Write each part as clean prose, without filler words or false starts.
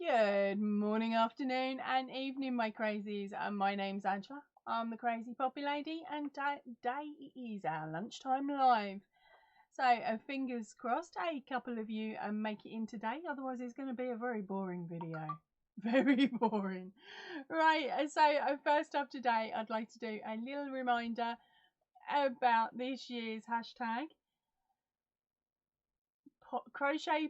Good morning, afternoon, and evening, my crazies. My name's Angela. I'm the Crazy Poppy Lady, and today is our lunchtime live. So, fingers crossed, a couple of you make it in today. Otherwise, it's going to be a very boring video. Very boring. Right. So, first up today, I'd like to do a little reminder about this year's hashtag crochet.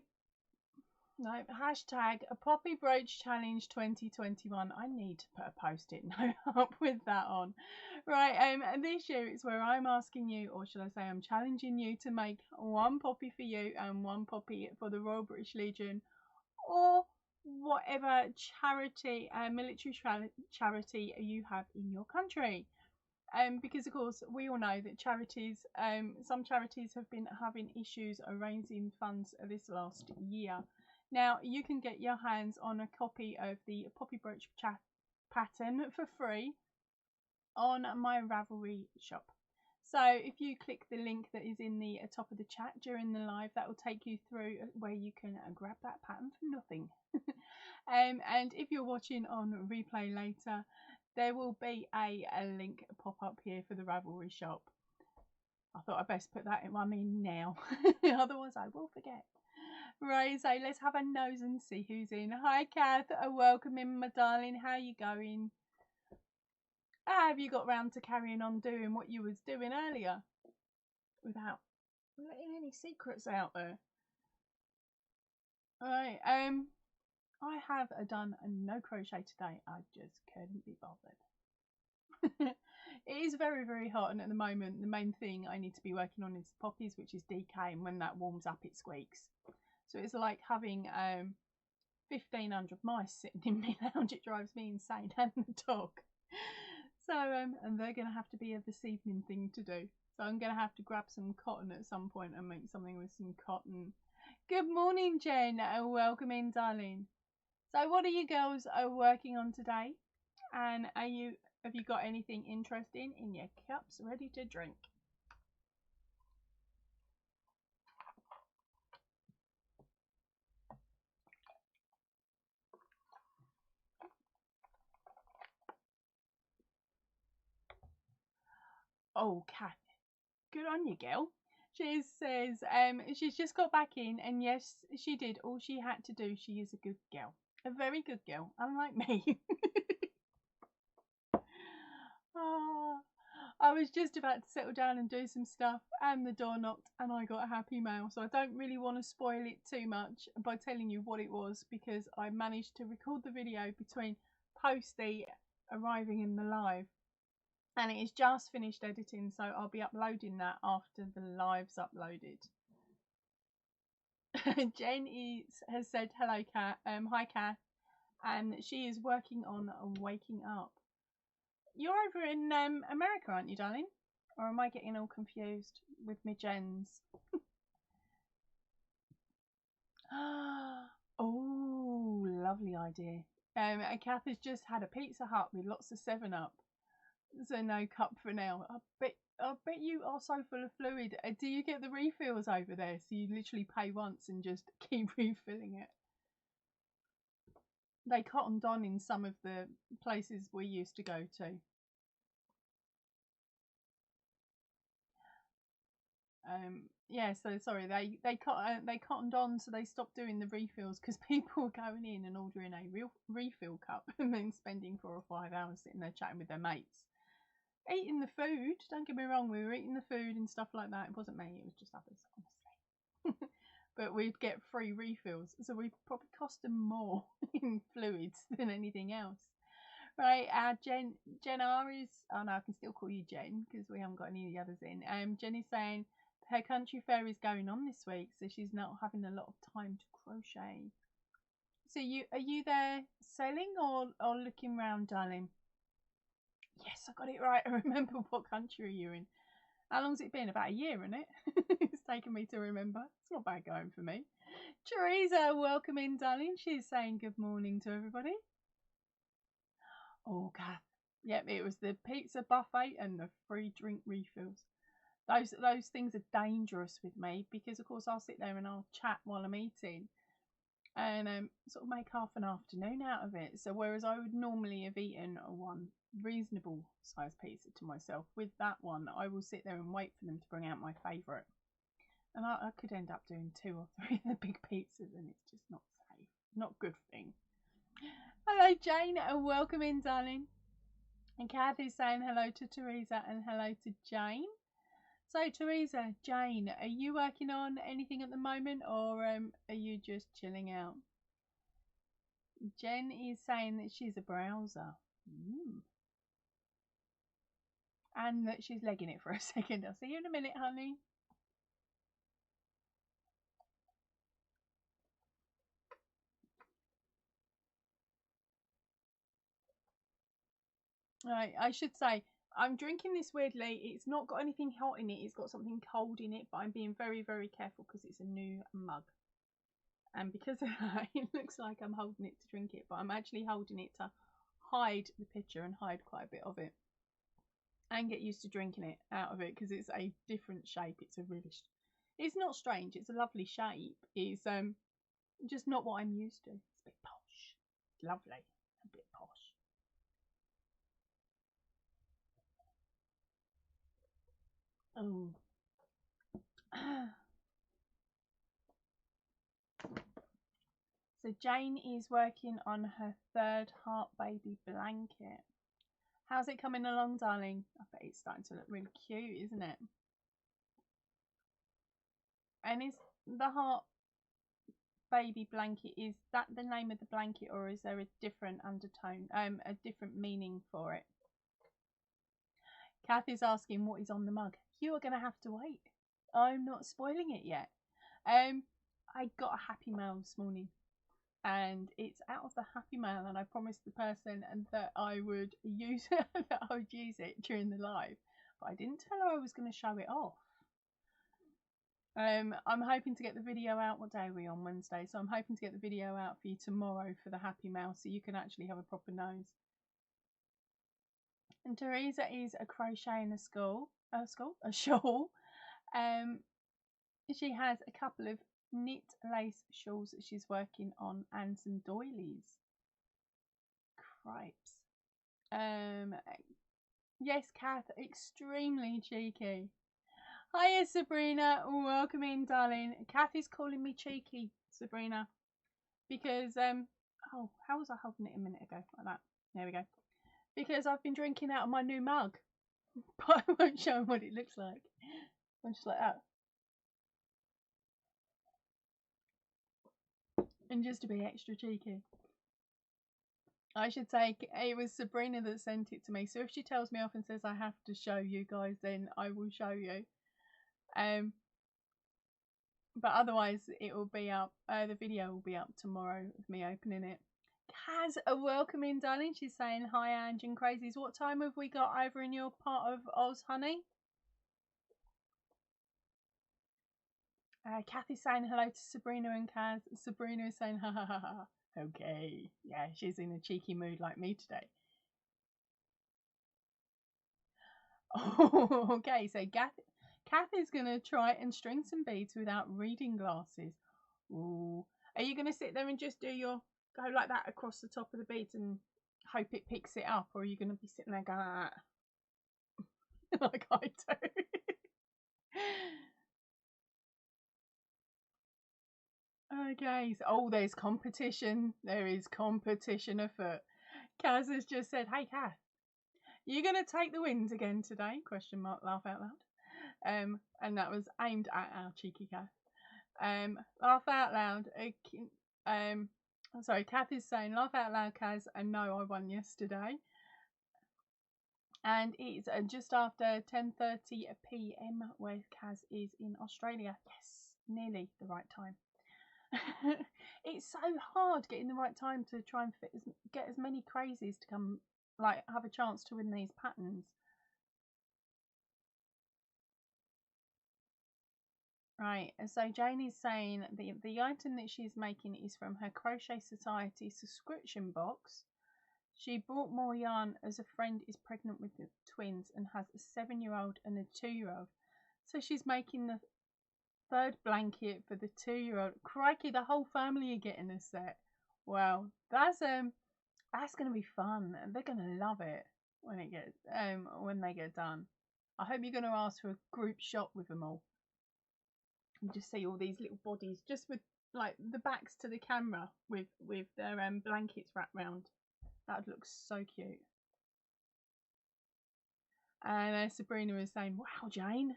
No, hashtag a Poppy Brooch Challenge 2021. I need to put a post-it note up with that on. Right, and this year it's where I'm asking you, or should I say I'm challenging you to make one poppy for you and one poppy for the Royal British Legion, or whatever charity, military charity you have in your country. Because of course we all know that charities, some charities have been having issues raising funds this last year. Now, you can get your hands on a copy of the Poppy Brooch pattern for free on my Ravelry shop. So if you click the link that is in the top of the chat during the live, that will take you through where you can grab that pattern for nothing. And if you're watching on replay later, there will be a link pop up here for the Ravelry shop. I thought I'd best put that in now, otherwise I will forget. Right, so let's have a nose and see who's in. Hi, Kath. Welcome in, my darling. How you going? Have you got round to carrying on doing what you was doing earlier without letting any secrets out there? Alright, I have done no crochet today. I just couldn't be bothered. It is very, very hot, and at the moment the main thing I need to be working on is poppies, which is DK, and when that warms up it squeaks. So it's like having 1,500 mice sitting in my lounge. It drives me insane, and the dog. So and they're going to have to be a this evening thing to do. So I'm going to have to grab some cotton at some point and make something with some cotton. Good morning, Jen. Welcome in, darling. So what are you girls working on today? And have you got anything interesting in your cups ready to drink? Oh, Kath, good on you, girl. She says she's just got back in, and yes, she did all she had to do. She is a good girl, a very good girl, unlike me. Oh, I was just about to settle down and do some stuff, and the door knocked, and I got a happy mail. So I don't really want to spoil it too much by telling you what it was, because I managed to record the video between Posty arriving in the live. And it is just finished editing, so I'll be uploading that after the live's uploaded. Jen has said hello, Kat. Hi, Kath, and she is working on waking up. You're over in America, aren't you, darling? Or am I getting all confused with me Jens? Oh, lovely idea. Kath has just had a Pizza Hut with lots of 7-Up. So no cup for now. I bet you are so full of fluid. Do you get the refills over there? So you literally pay once and just keep refilling it. They cottoned on in some of the places we used to go to. Yeah, so sorry, they cottoned on, so they stopped doing the refills because people were going in and ordering a real refill cup and then spending 4 or 5 hours sitting there chatting with their mates. Eating the food, don't get me wrong, we were eating the food and stuff like that. It wasn't me, it was just others, honestly. But we'd get free refills, so we probably cost them more in fluids than anything else. Right, Jen R is, oh no, I can still call you Jen because we haven't got any of the others in. Jen is saying her country fair is going on this week, so she's not having a lot of time to crochet. So are you there selling or looking round, darling? Yes, I got it right. I remember what country you're in. How long's it been? About a year, isn't it? It's taken me to remember. It's not bad going for me. Teresa, welcome in, darling. She's saying good morning to everybody. Oh, Kath. Yep, it was the pizza buffet and the free drink refills. Those things are dangerous with me because, of course, I'll sit there and I'll chat while I'm eating. and sort of make half an afternoon out of it. So whereas I would normally have eaten one reasonable size pizza to myself, with that one I will sit there and wait for them to bring out my favourite. And I could end up doing 2 or 3 of the big pizzas, and it's just not safe. Not a good thing. Hello, Jane, and welcome in, darling. And Kathy's saying hello to Teresa and hello to Jane. So, Teresa, Jane, are you working on anything at the moment, or are you just chilling out? Jen is saying that she's a browser. And that she's legging it for a second. I'll see you in a minute, honey. Right, I should say, I'm drinking this weirdly. It's not got anything hot in it. It's got something cold in it, but I'm being very, very careful because it's a new mug. And because of that, it looks like I'm holding it to drink it, but I'm actually holding it to hide the picture and hide quite a bit of it. And get used to drinking it out of it because it's a different shape. It's a really, it's not strange. It's a lovely shape. It's just not what I'm used to. It's a bit posh. It's lovely. A bit posh. Oh. So Jane is working on her 3rd Heart Baby blanket. How's it coming along, darling? I bet it's starting to look really cute, isn't it? And is the Heart Baby blanket, is that the name of the blanket, or is there a different undertone, a different meaning for it? Kathy's asking what is on the mug. You are going to have to wait. I'm not spoiling it yet. I got a happy mail this morning, and it's out of the happy mail, and I promised the person that I would use it during the live, but I didn't tell her I was going to show it off. I'm hoping to get the video out. What day are we on? Wednesday. So I'm hoping to get the video out for you tomorrow for the happy mail, so you can actually have a proper nose. And Teresa is a crocheting a shawl. She has a couple of knit lace shawls that she's working on, and some doilies. Cripes. Yes, Kath, extremely cheeky. Hiya, Sabrina. Welcome in, darling. Kath is calling me cheeky, Sabrina, because oh, how was I holding it a minute ago? Like that. There we go. Because I've been drinking out of my new mug, but I won't show them what it looks like. I'm just like that. And just to be extra cheeky, I should say it was Sabrina that sent it to me. So if she tells me off and says I have to show you guys, then I will show you. But otherwise it will be up. The video will be up tomorrow of me opening it. Kaz, a welcome in, darling. She's saying hi, Ange and Crazies. What time have we got over in your part of Oz, honey? Kathy's saying hello to Sabrina and Kaz. Sabrina is saying ha ha ha ha. Okay, yeah, she's in a cheeky mood like me today. Oh, okay, so Kath is going to try and string some beads without reading glasses. Ooh. Are you going to sit there and just go like that across the top of the beads and hope it picks it up? Or are you going to be sitting there going like I do? Okay, so, oh, there's competition. There is competition afoot. Kaz has just said, hey, Kath, you going to take the wins again today? Question mark, laugh out loud. And that was aimed at our cheeky Kath. Laugh out loud. Sorry, Kath is saying, laugh out loud, Kaz. And no, I won yesterday. And it's just after 10:30 PM where Kaz is in Australia. Yes, nearly the right time. It's so hard getting the right time to try and get as many crazies to come, like, have a chance to win these patterns. Right, so Jane is saying the item that she's making is from her Crochet Society subscription box. She bought more yarn as a friend is pregnant with the twins and has a 7-year-old and a 2-year-old. So she's making third blanket for the 2-year-old. Crikey, the whole family are getting a set. Wow, that's going to be fun, and they're going to love it when they get done. I hope you're going to ask for a group shot with them all. You just see all these little bodies, just with like the backs to the camera, with their blankets wrapped round. That would look so cute. And Sabrina is saying, "Wow, Jane."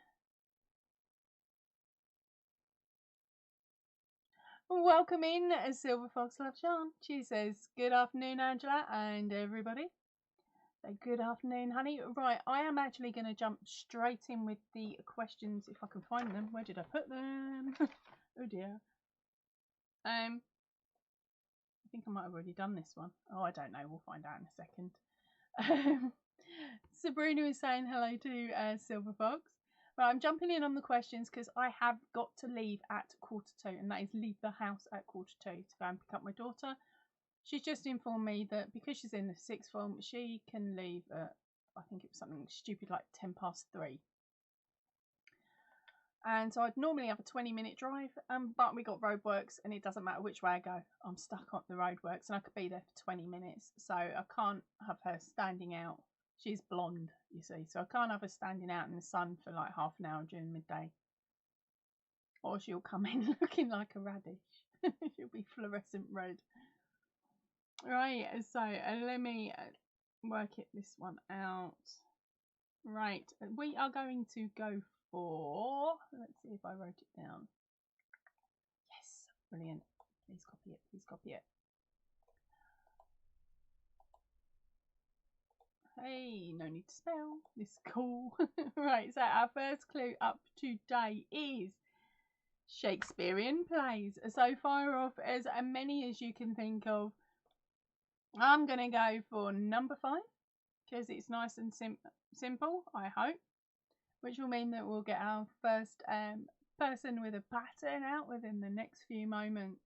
Welcome in, Silver Fox Love Sean. She says, "Good afternoon, Angela and everybody." Good afternoon, honey. Right, I am actually going to jump straight in with the questions if I can find them. Where did I put them? Oh dear. I think I might have already done this one. Oh, I don't know. We'll find out in a second. Sabrina is saying hello to Silver Fox. Right, I'm jumping in on the questions because I have got to leave at 2:45, and that is leave the house at 2:45 to go and pick up my daughter. She's just informed me that because she's in the 6th form, she can leave at, I think it was something stupid like 3:10. And so I'd normally have a 20-minute drive, but we got roadworks, and it doesn't matter which way I go. I'm stuck on the roadworks, and I could be there for 20 minutes. So I can't have her standing out. She's blonde, you see, so I can't have her standing out in the sun for like half an hour during midday. Or she'll come in looking like a radish. She'll be fluorescent red. Right, so let me work this one out. Right, we are going to go for, let's see if I wrote it down. Yes, brilliant. Please copy it, please copy it. Hey, no need to spell. This is cool. Right, so our first clue up today is Shakespearean plays. So fire off as many as you can think of. I'm going to go for number 5 because it's nice and simple, I hope, which will mean that we'll get our first person with a pattern out within the next few moments.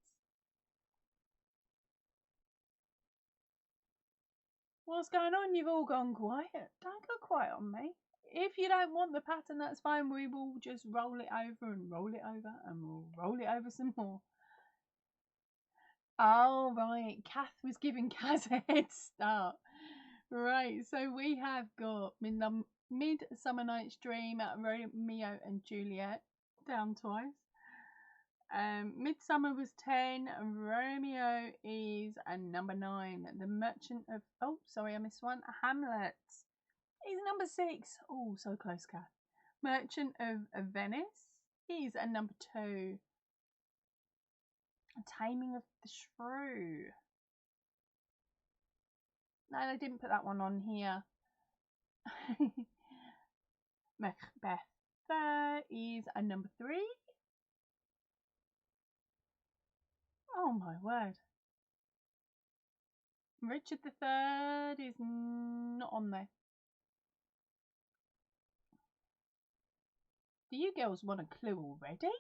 What's going on? You've all gone quiet. Don't go quiet on me. If you don't want the pattern, that's fine. We will just roll it over and roll it over and we'll roll it over some more. Oh, right. Kath was giving Kaz a head start. Right, so we have got Midsummer Night's Dream, Romeo and Juliet, down twice. Midsummer was 10, Romeo is number 9. The Merchant of, oh, sorry, I missed one. Hamlet is number 6. Oh, so close, Kath. Merchant of Venice is number 2. Taming of the Shrew. No, I didn't put that one on here. Macbeth is number 3. Oh my word. Richard III is not on there. Do you girls want a clue already?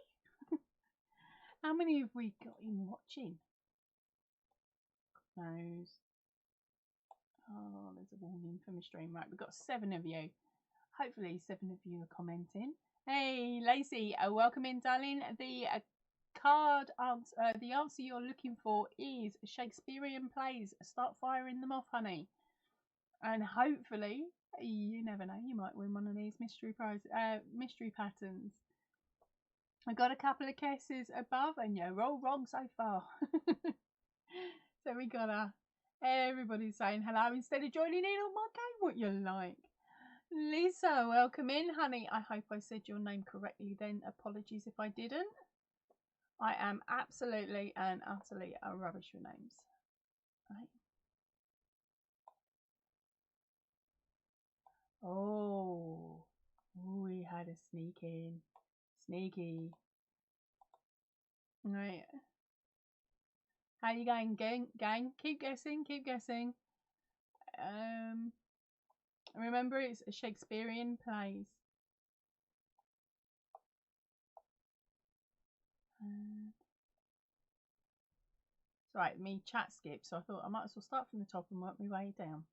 How many have we got in watching? God knows. Oh, there's a warning from the stream. Right, we've got 7 of you. Hopefully 7 of you are commenting. Hey, Lacey, welcome in, darling. The card answer, the answer you're looking for is Shakespearean plays. Start firing them off, honey. And hopefully, you never know, you might win one of these mystery patterns. I got a couple of guesses above, and you're all wrong so far. So we got everybody saying hello instead of joining in on my game. What you like? Lisa, welcome in, honey. I hope I said your name correctly then. Apologies if I didn't. I am absolutely and utterly a rubbish with names. Right. Oh, we had a sneaky. Right. How you going, gang? Keep guessing. Remember, it's a Shakespearean plays. It's right, me chat skip, so I thought I might as well start from the top and work my way down.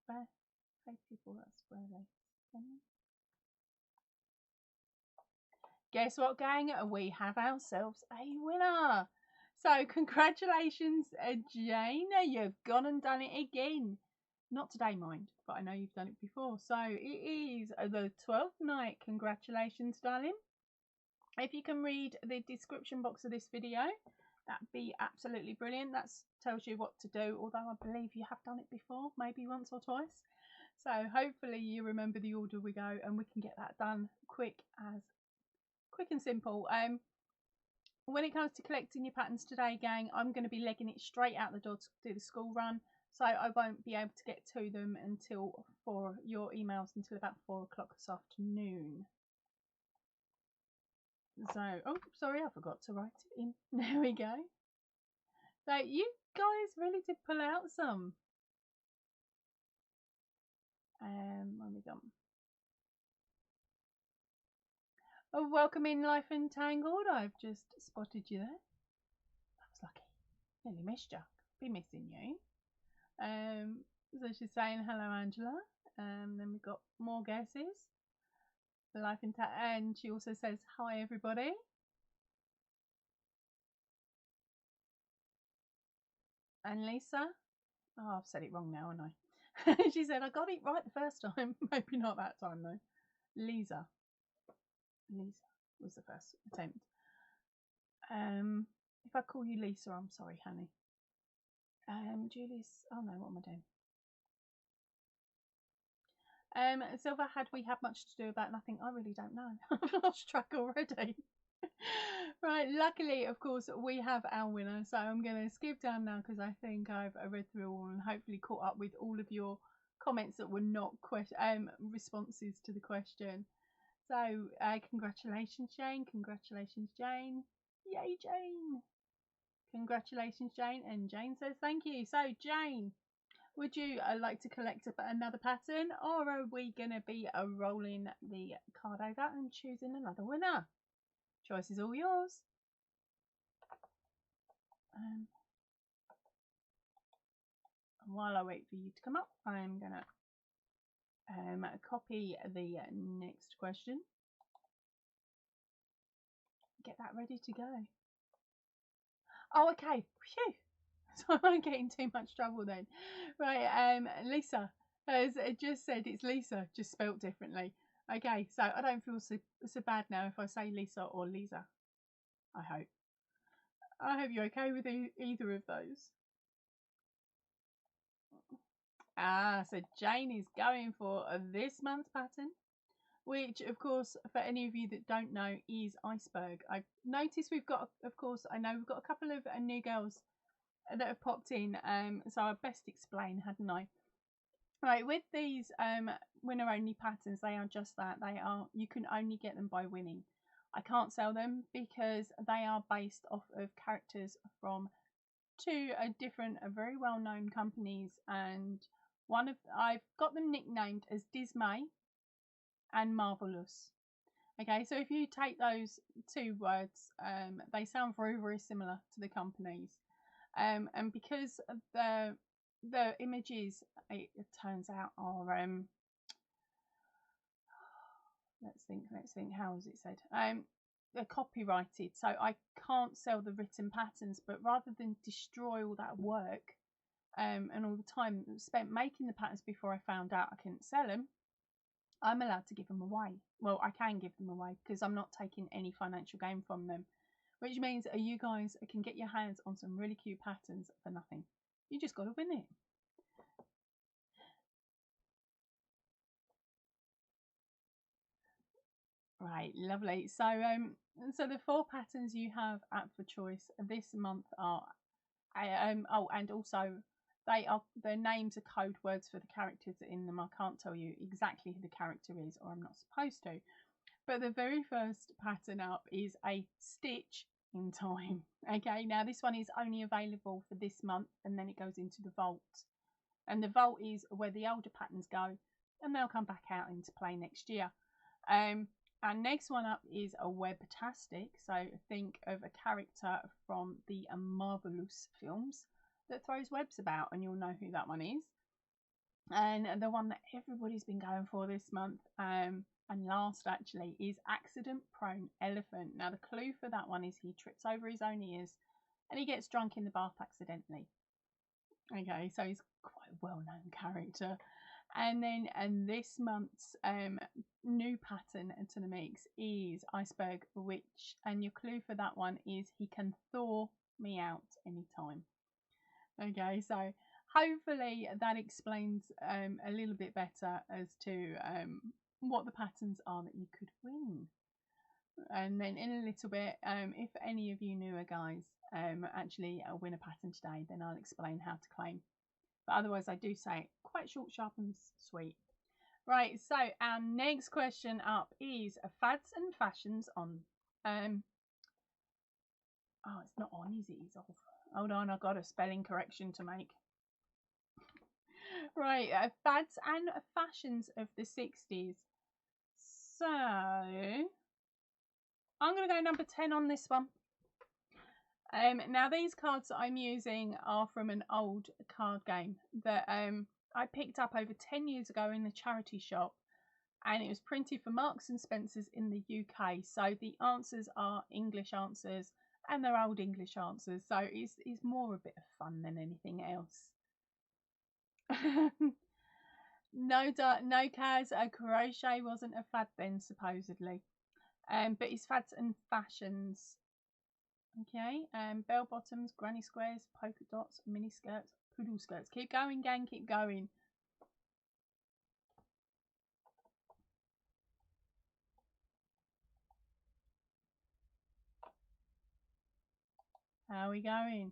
Where? Hey people, that's where they. guess what, gang? We have ourselves a winner. So congratulations, Jane. You've gone and done it again. Not today, mind, but I know you've done it before. So it is the 12th night. Congratulations, darling. If you can read the description box of this video, that'd be absolutely brilliant. That tells you what to do, although I believe you have done it before, maybe once or twice. So hopefully you remember the order we go, and we can get that done quick and simple. When it comes to collecting your patterns today, gang, I'm going to be legging it straight out the door to do the school run, so I won't be able to get to them until for your emails until about 4 o'clock this afternoon. So, oh, sorry, I forgot to write it in. There we go. So you guys really did pull out some. Where we gone? Oh, welcome in, Life Entangled. I've just spotted you there. That was lucky. Nearly missed you. Be missing you. So she's saying hello, Angela. Then we've got more guesses. Life Entangled, and she also says hi, everybody. And Lisa. Oh, I've said it wrong now, haven't I? She said I got it right the first time. Maybe not that time though. Lisa was the first attempt. If I call you Lisa, I'm sorry, honey. Julius. Oh no, what am I doing? Silver, had we had much to do about nothing? I really don't know. I've lost track already. Right, luckily, of course, we have our winner. So I'm going to skip down now because I think I've read through all and hopefully caught up with all of your comments that were not responses to the question. So congratulations, Jane. Congratulations, Jane. Yay, Jane. Congratulations, Jane. And Jane says thank you. So, Jane, would you like to collect another pattern, or are we going to be rolling the card over and choosing another winner? Choice is all yours. While I wait for you to come up, I'm going to copy the next question. Get that ready to go. Oh, okay. Phew. So I'm getting too much trouble then. Right, Lisa has just said it's Lisa, just spelt differently. Okay, so I don't feel so bad now if I say Lisa or Lisa. I hope you're okay with either of those. So Jane is going for this month's pattern, which, of course, for any of you that don't know, is Iceberg. I've noticed we've got, of course, I know we've got a couple of new girls that have popped in, so I best explain, hadn't I? Right, with these winner only patterns, they are just that. You can only get them by winning. I can't sell them because they are based off of characters from two different very well known companies, and I've got them nicknamed as Dismay and Marvelous. Okay, so if you take those two words, they sound very, very similar to the companies. And because the images, it turns out, are let's think, how was it said? They're copyrighted, so I can't sell the written patterns, but rather than destroy all that work and all the time spent making the patterns before I found out I couldn't sell them, I'm allowed to give them away. Well, I can give them away because I'm not taking any financial gain from them, which means you guys can get your hands on some really cute patterns for nothing. You just got to win it. Right, lovely. So so the 4 patterns you have up for choice this month are oh, and also their names are code words for the characters in them. I can't tell you exactly who the character is, or I'm not supposed to. But the very first pattern up is a Stitch in Time. Okay, now this one is only available for this month, and then it goes into the vault. And the vault is where the older patterns go, and they'll come back out into play next year. Our next one up is a Webtastic. So think of a character from the Marvelous films that throws webs about, and you'll know who that one is. And the one that everybody's been going for this month, and last actually is accident prone elephant. Now the clue for that one is he trips over his own ears and he gets drunk in the bath accidentally. Okay, so he's quite a well-known character. And then this month's new pattern to the mix is Iceberg Witch, and your clue for that one is he can thaw me out anytime. Okay, so hopefully that explains a little bit better as to what the patterns are that you could win. And then in a little bit, if any of you newer guys actually win a pattern today, then I'll explain how to claim. But otherwise, I do say quite short, sharp and sweet. Right, so our next question up is fads and fashions on. Oh, it's not on, is it? It's off. Hold on, I've got a spelling correction to make. Right, fads and fashions of the 60s. So, I'm going to go number 10 on this one. Now, these cards that I'm using are from an old card game that I picked up over 10 years ago in the charity shop. And it was printed for Marks and Spencer's in the UK. So the answers are English answers and they're old English answers. So it's more a bit of fun than anything else. No, Kaz, crochet wasn't a fad then, supposedly. But it's fads and fashions. Okay, bell bottoms, granny squares, polka dots, mini skirts, poodle skirts. Keep going, gang, keep going. How are we going?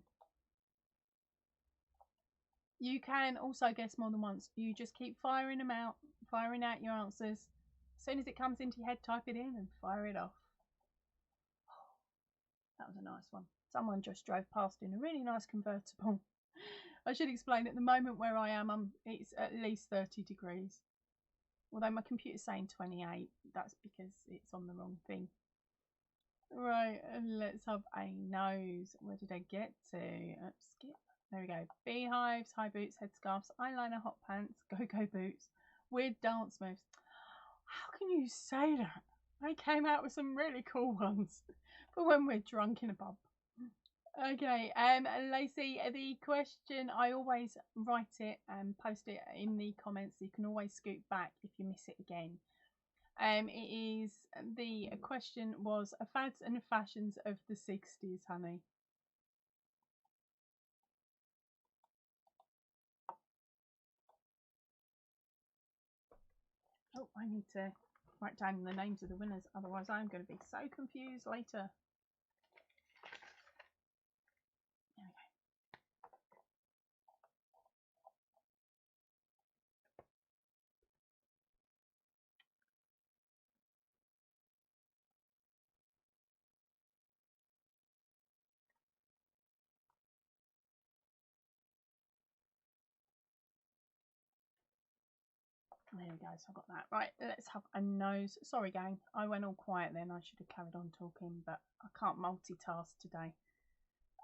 You can also guess more than once. You just keep firing them out, firing out your answers. As soon as it comes into your head, type it in and fire it off. That was a nice one. Someone just drove past in a really nice convertible. I should explain at the moment where I am, it's at least 30 degrees. Although my computer's saying 28, that's because it's on the wrong thing. Right, let's have a nose. Where did I get to? Skip. There we go. Beehives, high boots, headscarves, eyeliner, hot pants, go-go boots, weird dance moves. How can you say that? I came out with some really cool ones for when we're drunk in a pub. Okay, Lacey, the question, I always write it and post it in the comments. So you can always scoot back if you miss it again. It is, the question was fads and fashions of the 60s, honey. Oh, I need to write down the names of the winners, otherwise I'm going to be so confused later. There we go. There we go, so I've got that. Right, let's have a nose. Sorry, gang, I went all quiet then. I should have carried on talking, but I can't multitask today.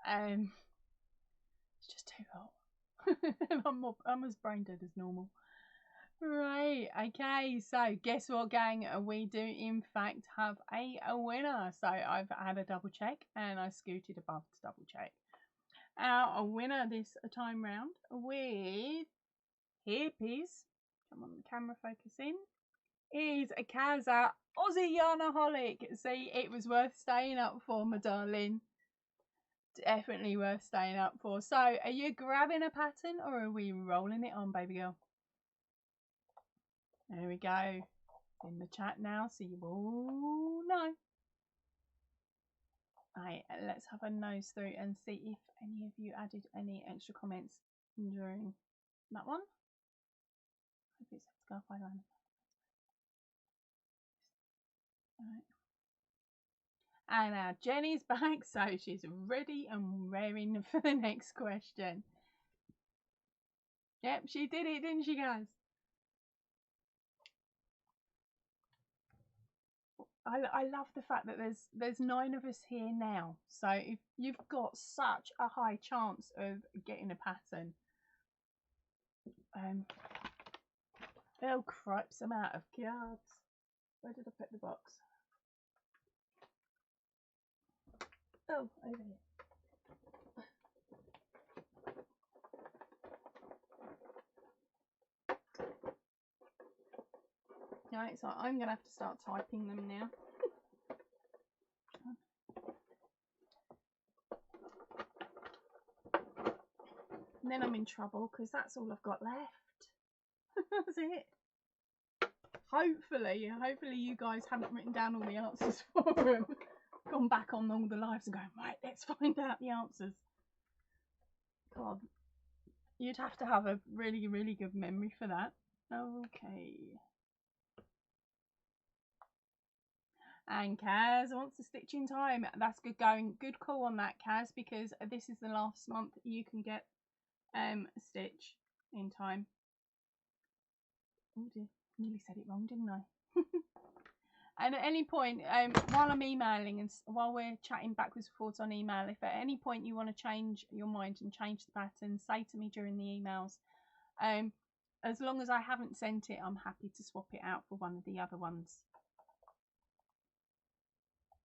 It's just too hot. I'm as brain dead as normal. Right, okay, so guess what, gang? We do in fact have a winner. So I've had a double check and I scooted above to double check. Our winner this time round with hippies, come on, the camera focus in, is a Kaza Aussie Yarnaholic. See, it was worth staying up for, my darling. Definitely worth staying up for. So are you grabbing a pattern or are we rolling it on, baby girl? There we go. In the chat now, so you all know. Right, let's have a nose through and see if any of you added any extra comments during that one. Hope it's scarf eyeliner. Right. And now Jenny's back, so she's ready and raring for the next question. Yep, she did it, didn't she, guys? I love the fact that there's 9 of us here now, so if you've got such a high chance of getting a pattern, they'll cripe some out of cards. Where did I put the box? Oh, over here. Right, so I'm going to have to start typing them now. And then I'm in trouble because that's all I've got left. That's it. Hopefully you guys haven't written down all the answers for them. Gone back on all the lives and going, right, let's find out the answers. God, you'd have to have a really, really good memory for that. Okay. And Kaz wants to stitch in time. That's good going. Good call on that, Kaz, because this is the last month you can get a stitch in time. Oh dear, nearly said it wrong, didn't I? And at any point, while I'm emailing and while we're chatting backwards and forwards on email, if at any point you want to change your mind and change the pattern, say to me during the emails. As long as I haven't sent it, I'm happy to swap it out for one of the other ones.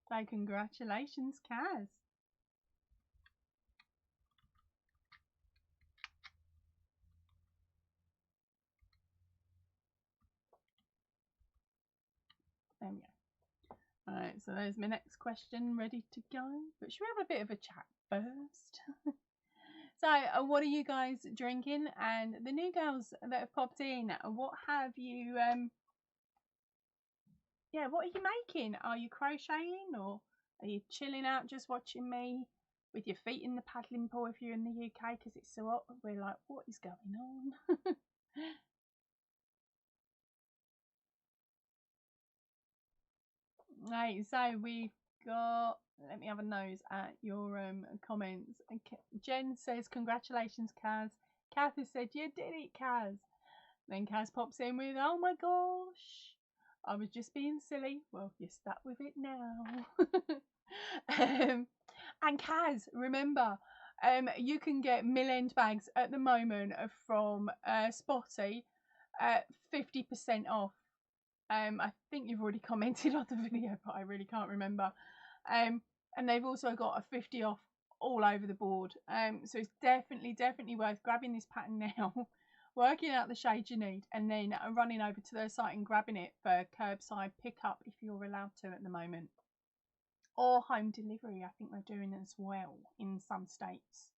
So congratulations, Kaz. There we go. Alright, so there's my next question ready to go. But should we have a bit of a chat first? So, what are you guys drinking? And the new girls that have popped in, what have you, yeah, what are you making? Are you crocheting or are you chilling out just watching me with your feet in the paddling pool if you're in the UK because it's so hot? We're like, what is going on? Right, so we've got, let me have a nose at your comments. Jen says, congratulations, Kaz. Kath has said, you did it, Kaz. Then Kaz pops in with, oh my gosh, I was just being silly. Well, you're stuck with it now. And Kaz, remember, you can get mill-end bags at the moment from Spotty at 50% off. I think you've already commented on the video, but I really can't remember. And they've also got a 50 off all over the board. So it's definitely worth grabbing this pattern now, working out the shade you need, and then running over to their site and grabbing it for curbside pickup if you're allowed to at the moment. Or home delivery, I think they're doing as well in some states.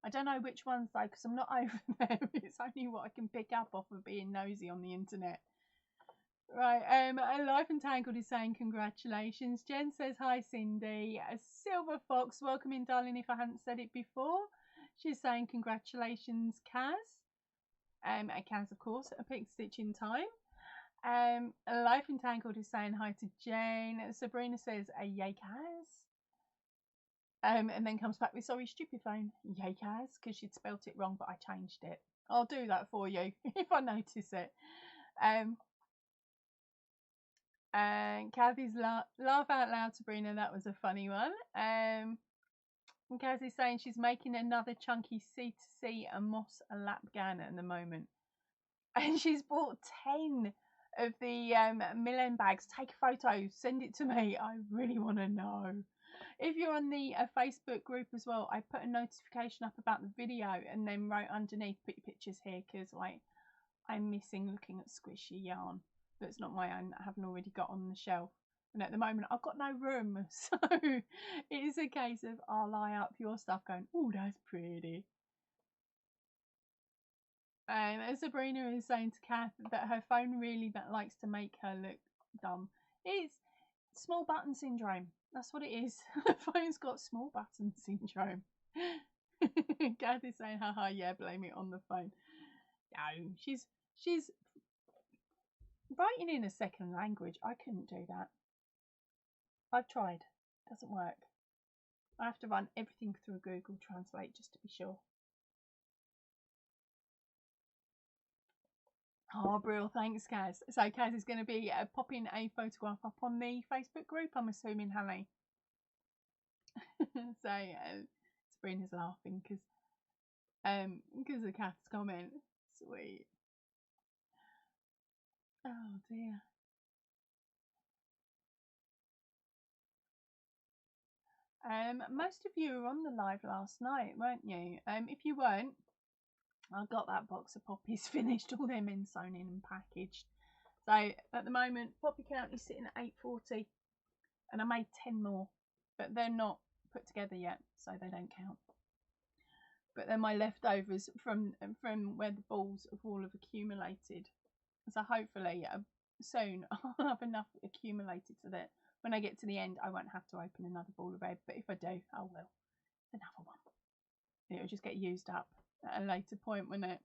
I don't know which ones though, because I'm not over there. It's only what I can pick up off of being nosy on the internet. Right, Life Entangled is saying congratulations. Jen says hi, Cindy. Silver Fox, welcome in, darling, if I hadn't said it before. She's saying congratulations, Kaz. Kaz, of course, a pick stitch in time. Life Entangled is saying hi to Jane. Sabrina says yay, Kaz. And then comes back with sorry, stupid phone. Yay, Kaz, because she'd spelt it wrong, but I changed it. I'll do that for you if I notice it. And Kathy's laugh out loud, Sabrina, that was a funny one. And Kathy's saying she's making another chunky C2C and moss lap gown at the moment. And she's bought 10 of the mill-end bags. Take a photo, send it to me. I really want to know. If you're on the Facebook group as well, I put a notification up about the video and then wrote underneath, put your pictures here, because like I'm missing looking at squishy yarn that's not my own, that I haven't already got on the shelf. And at the moment I've got no room, so it is a case of I'll lie up your stuff going, oh, that's pretty. And Sabrina is saying to Kath that her phone really likes to make her look dumb. It's small button syndrome. That's what it is. Her phone's got small button syndrome. Kath is saying, haha, yeah, blame it on the phone. No, she's writing in a second language. I couldn't do that. I've tried. It doesn't work. I have to run everything through Google Translate just to be sure. Oh, Brill, thanks, Kaz. So Kaz is going to be popping a photograph up on the Facebook group, I'm assuming, Hallie. So Sabrina's laughing because of Kath's comment. Sweet. Oh dear. Most of you were on the live last night, weren't you? If you weren't, I got that box of poppies finished, all them in sewn in and packaged. So at the moment, poppy count is sitting at 840, and I made 10 more, but they're not put together yet, so they don't count. But they're my leftovers from where the balls of wool have accumulated. So hopefully soon I'll have enough accumulated so that when I get to the end, I won't have to open another ball of red. But if I do, I will. Another one. It'll just get used up at a later point, won't it?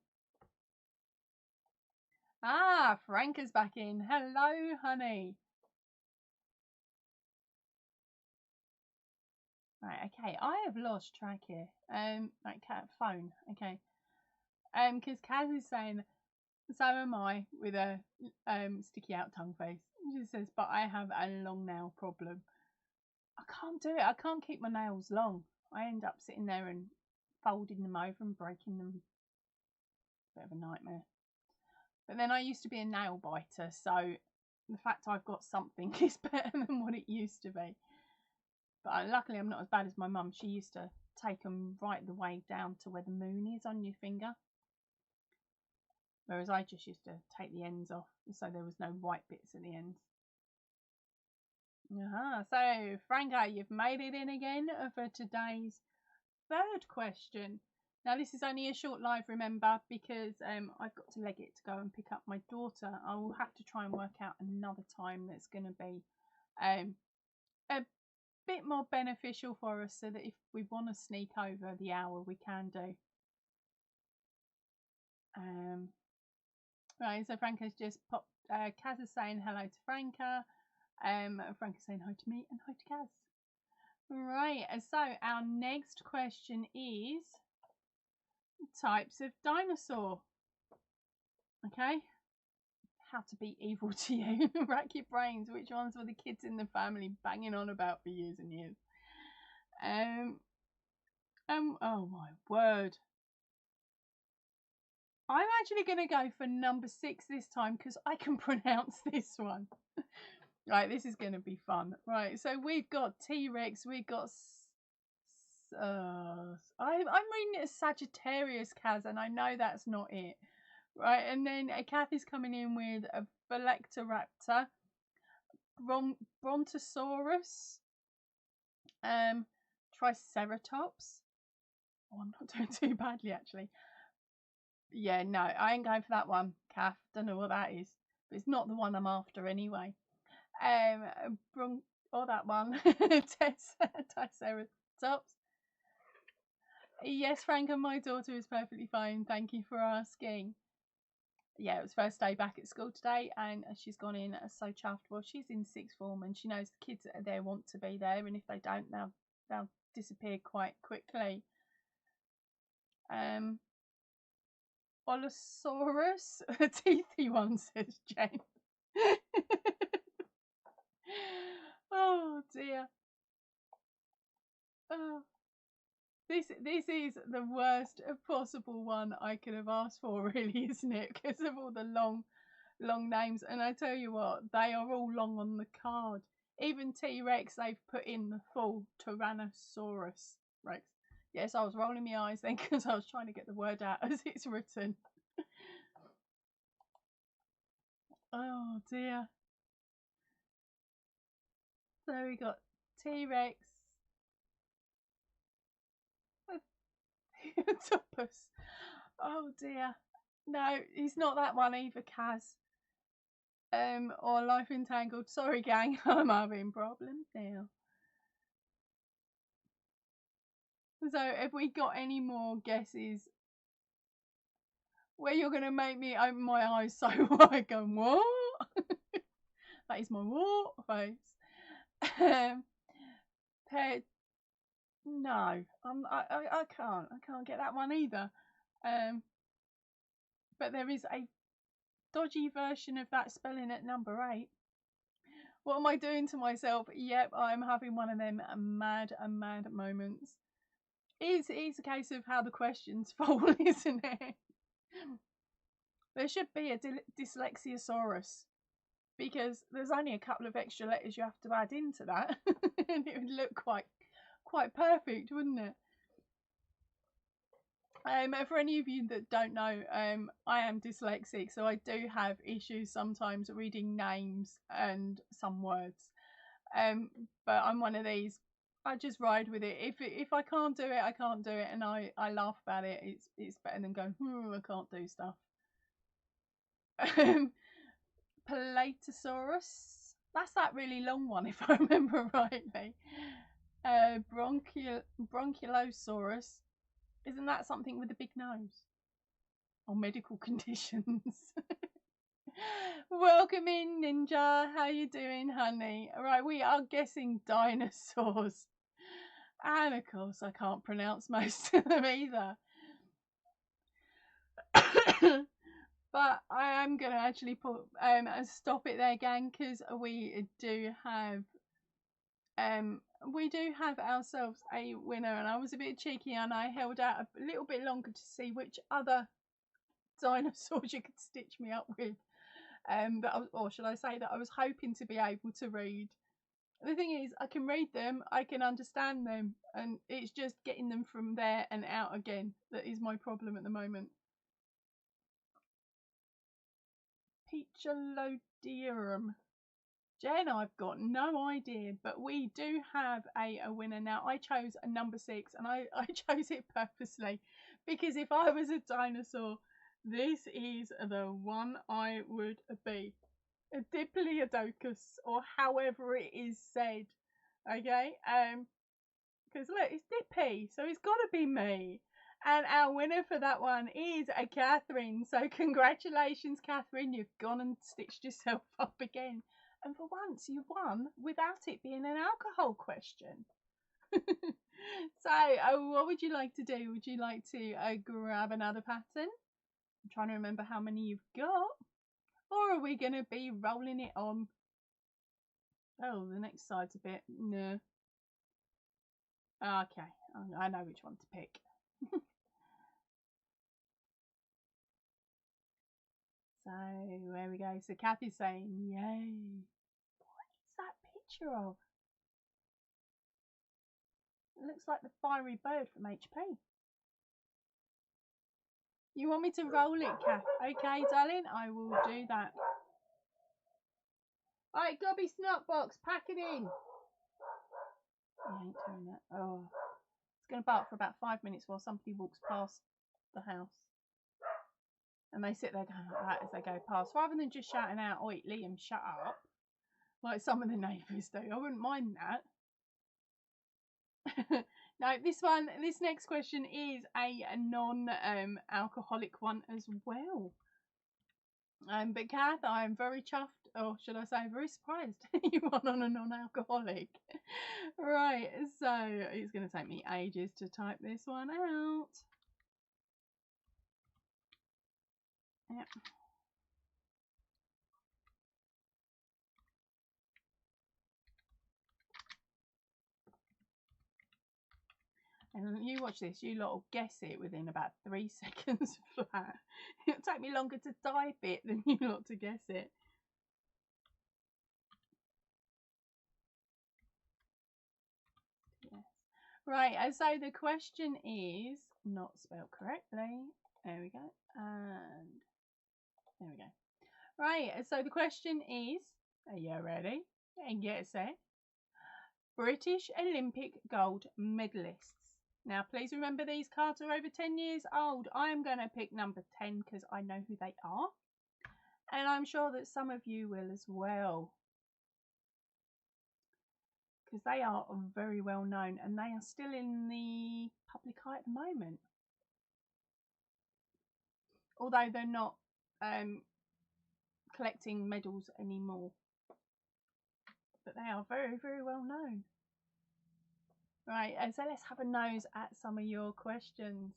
Ah, Franca's back in. Hello, honey. Right, okay. I have lost track here. Like phone. Okay. Because Kaz is saying, so am I, with a sticky out tongue face. She says, but I have a long nail problem. I can't do it. I can't keep my nails long. I end up sitting there and folding them over and breaking them. Bit of a nightmare. But then I used to be a nail biter, so the fact I've got something is better than what it used to be. But luckily I'm not as bad as my mum. She used to take them right the way down to where the moon is on your finger. Whereas I just used to take the ends off, so there was no white bits at the ends. So Franco, you've made it in again for today's third question. Now this is only a short live, remember, because I've got to leg it to go and pick up my daughter. I will have to try and work out another time that's going to be a bit more beneficial for us, so that if we want to sneak over the hour, we can do. Right, so Franca's just popped. Kaz is saying hello to Franca. Franca's saying hi to me and hi to Kaz. Right, so our next question is types of dinosaur. Okay, how to be evil to you. Rack your brains. Which ones were the kids in the family banging on about for years and years? Oh my word. I'm actually going to go for number 6 this time because I can pronounce this one. Right, this is going to be fun. Right, so we've got T-Rex, we've got... I'm reading it as Sagittarius, Kaz, and I know that's not it. Right, and then Kathy's coming in with a Velociraptor, Brontosaurus, Triceratops. Oh, I'm not doing too badly, actually. Yeah, no, I ain't going for that one, Kath. Don't know what that is. But it's not the one I'm after anyway. Or that one. Triceratops. Yes, Frank, and my daughter is perfectly fine. Thank you for asking. Yeah, it was first day back at school today, and she's gone in so chuffed. Well, she's in 6th form, and she knows the kids that are there want to be there, and if they don't, they'll disappear quite quickly. Olosaurus, a teethy one, says Jane. Oh dear. Oh. This is the worst possible one I could have asked for, really, isn't it? Because of all the long names. And I tell you what, they are all long on the card. Even T-Rex, they've put in the full Tyrannosaurus Rex. Yes, I was rolling my eyes then because I was trying to get the word out as it's written. Oh dear. So we got T-Rex. Topus. Oh dear. No, he's not that one either, Kaz. Or Life Entangled. Sorry, gang, I'm having problems now. So, have we got any more guesses where you're going to make me open my eyes so wide going, what? That is my what face. No, I can't get that one either. But there is a dodgy version of that spelling at number 8. What am I doing to myself? Yep, I'm having one of them mad moments. It's a case of how the questions fall, isn't it? There should be a dyslexiasaurus, because there's only a couple of extra letters you have to add into that, and it would look quite quite perfect, wouldn't it? For any of you that don't know, I am dyslexic, so I do have issues sometimes reading names and some words. But I'm one of these. I just ride with it. If I can't do it, I can't do it, and I laugh about it. It's better than going, I can't do stuff. Palatosaurus. That's that really long one, if I remember rightly. Bronchilosaurus. Isn't that something with a big nose? Or medical conditions? Welcome in, Ninja. How you doing, honey? Right, we are guessing dinosaurs. And of course, I can't pronounce most of them either. But I am going to actually put stop it there, gang, because we do have ourselves a winner, and I was a bit cheeky and I held out a little bit longer to see which other dinosaurs you could stitch me up with. Or should I say that I was hoping to be able to read. The thing is, I can read them, I can understand them, and it's just getting them from there and out again that is my problem at the moment. Peacholodium. Jen, I've got no idea, but we do have a winner now. I chose a number 6, and I chose it purposely because if I was a dinosaur, this is the one I would be. A Diplodocus, or however it is said. Okay, because look, it's Dippy, so it's got to be me. And our winner for that one is a Catherine. So congratulations, Catherine. You've gone and stitched yourself up again. And for once, you won without it being an alcohol question. So, what would you like to do? Would you like to grab another pattern? I'm trying to remember how many you've got. Or are we going to be rolling it on? Oh, the next side's a bit... No. Okay, I know which one to pick. So, there we go. So, Kathy's saying, yay. What is that picture of? It looks like the fiery bird from HP. You want me to roll it, Kath? Okay, darling, I will do that. Alright, Gobby Snotbox, pack it in. He ain't doing that. Oh. It's going to bark for about 5 minutes while somebody walks past the house. And they sit there going like that as they go past, rather than just shouting out, "Oi, Liam, shut up," like some of the neighbours do. I wouldn't mind that. Now, this next question is a non-alcoholic one as well. But Kath, I am very chuffed, or should I say very surprised you won on a non-alcoholic. Right, so it's going to take me ages to type this one out. Yep. And you watch this, you lot will guess it within about 3 seconds flat. It'll take me longer to type it than you lot to guess it. Yes. Right, and so the question is not spelled correctly. There we go. And there we go. Right, so the question is, are you ready? And get set. British Olympic gold medalists. Now, please remember these cards are over 10 years old. I am going to pick number 10 because I know who they are. And I'm sure that some of you will as well. Because they are very well known and they are still in the public eye at the moment. Although they're not collecting medals anymore. But they are very, very well known. Right, so let's have a nose at some of your questions.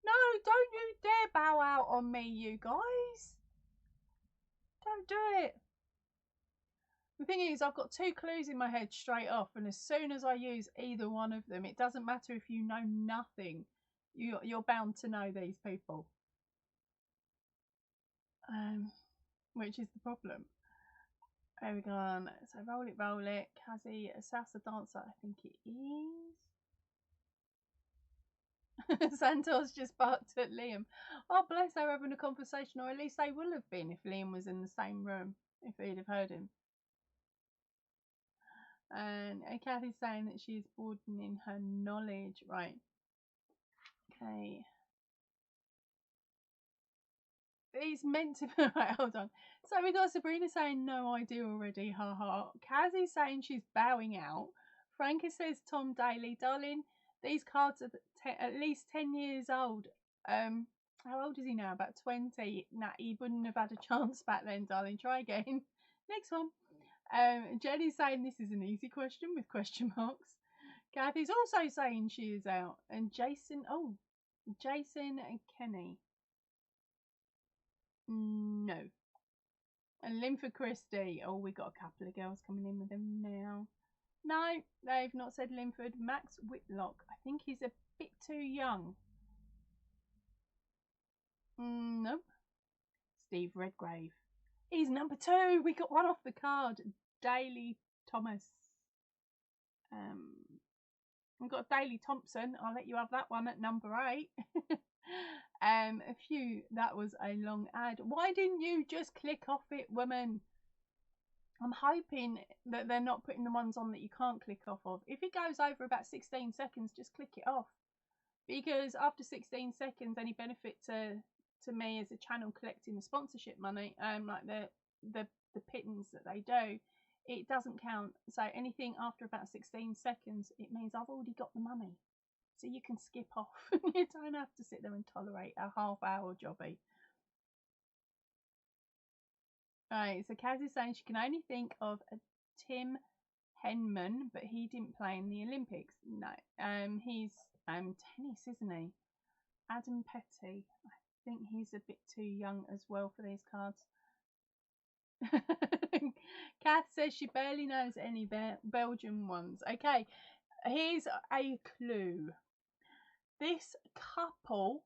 No, don't you dare bow out on me, you guys. Don't do it. The thing is, I've got 2 clues in my head straight off, and as soon as I use either one of them, it doesn't matter if you know nothing. You're bound to know these people. Which is the problem. There we go. So roll it. Kazzy, a salsa dancer, I think it is. Santos just barked at Liam. Oh, bless, they were having a conversation, or at least they would have been if Liam was in the same room, if he'd have heard him. And Kathy's saying that she's broadening her knowledge. Right. Okay. He's meant to. Right, hold on. So we got Sabrina saying no idea already. Ha ha. Kazzy saying she's bowing out. Franca says Tom Daly, darling, these cards are at least 10 years old. How old is he now? About 20. Nah, he wouldn't have had a chance back then, darling. Try again. Next one. Jenny's saying this is an easy question with question marks. Kathy's also saying she is out. And Jason and Kenny. No. And Linford Christie. Oh, we got a couple of girls coming in with them now. No, they've not said Linford. Max Whitlock. I think he's a bit too young. Nope. Steve Redgrave. He's number 2. We got one off the card. Daley Thomas. We've got Daley Thompson. I'll let you have that one at number 8. That was a long ad. Why didn't you just click off it, woman? I'm hoping that they're not putting the ones on that you can't click off of. If it goes over about 16 seconds, just click it off. Because after 16 seconds, any benefit to me as a channel collecting the sponsorship money, like the pittance that they do, it doesn't count. So anything after about 16 seconds, it means I've already got the money. So you can skip off. You don't have to sit there and tolerate a half-hour jobby. Alright, so Kaz is saying she can only think of a Tim Henman, but he didn't play in the Olympics. No, he's tennis, isn't he? Adam Petty. I think he's a bit too young as well for these cards. Kath says she barely knows any Belgian ones. Okay, here's a clue. This couple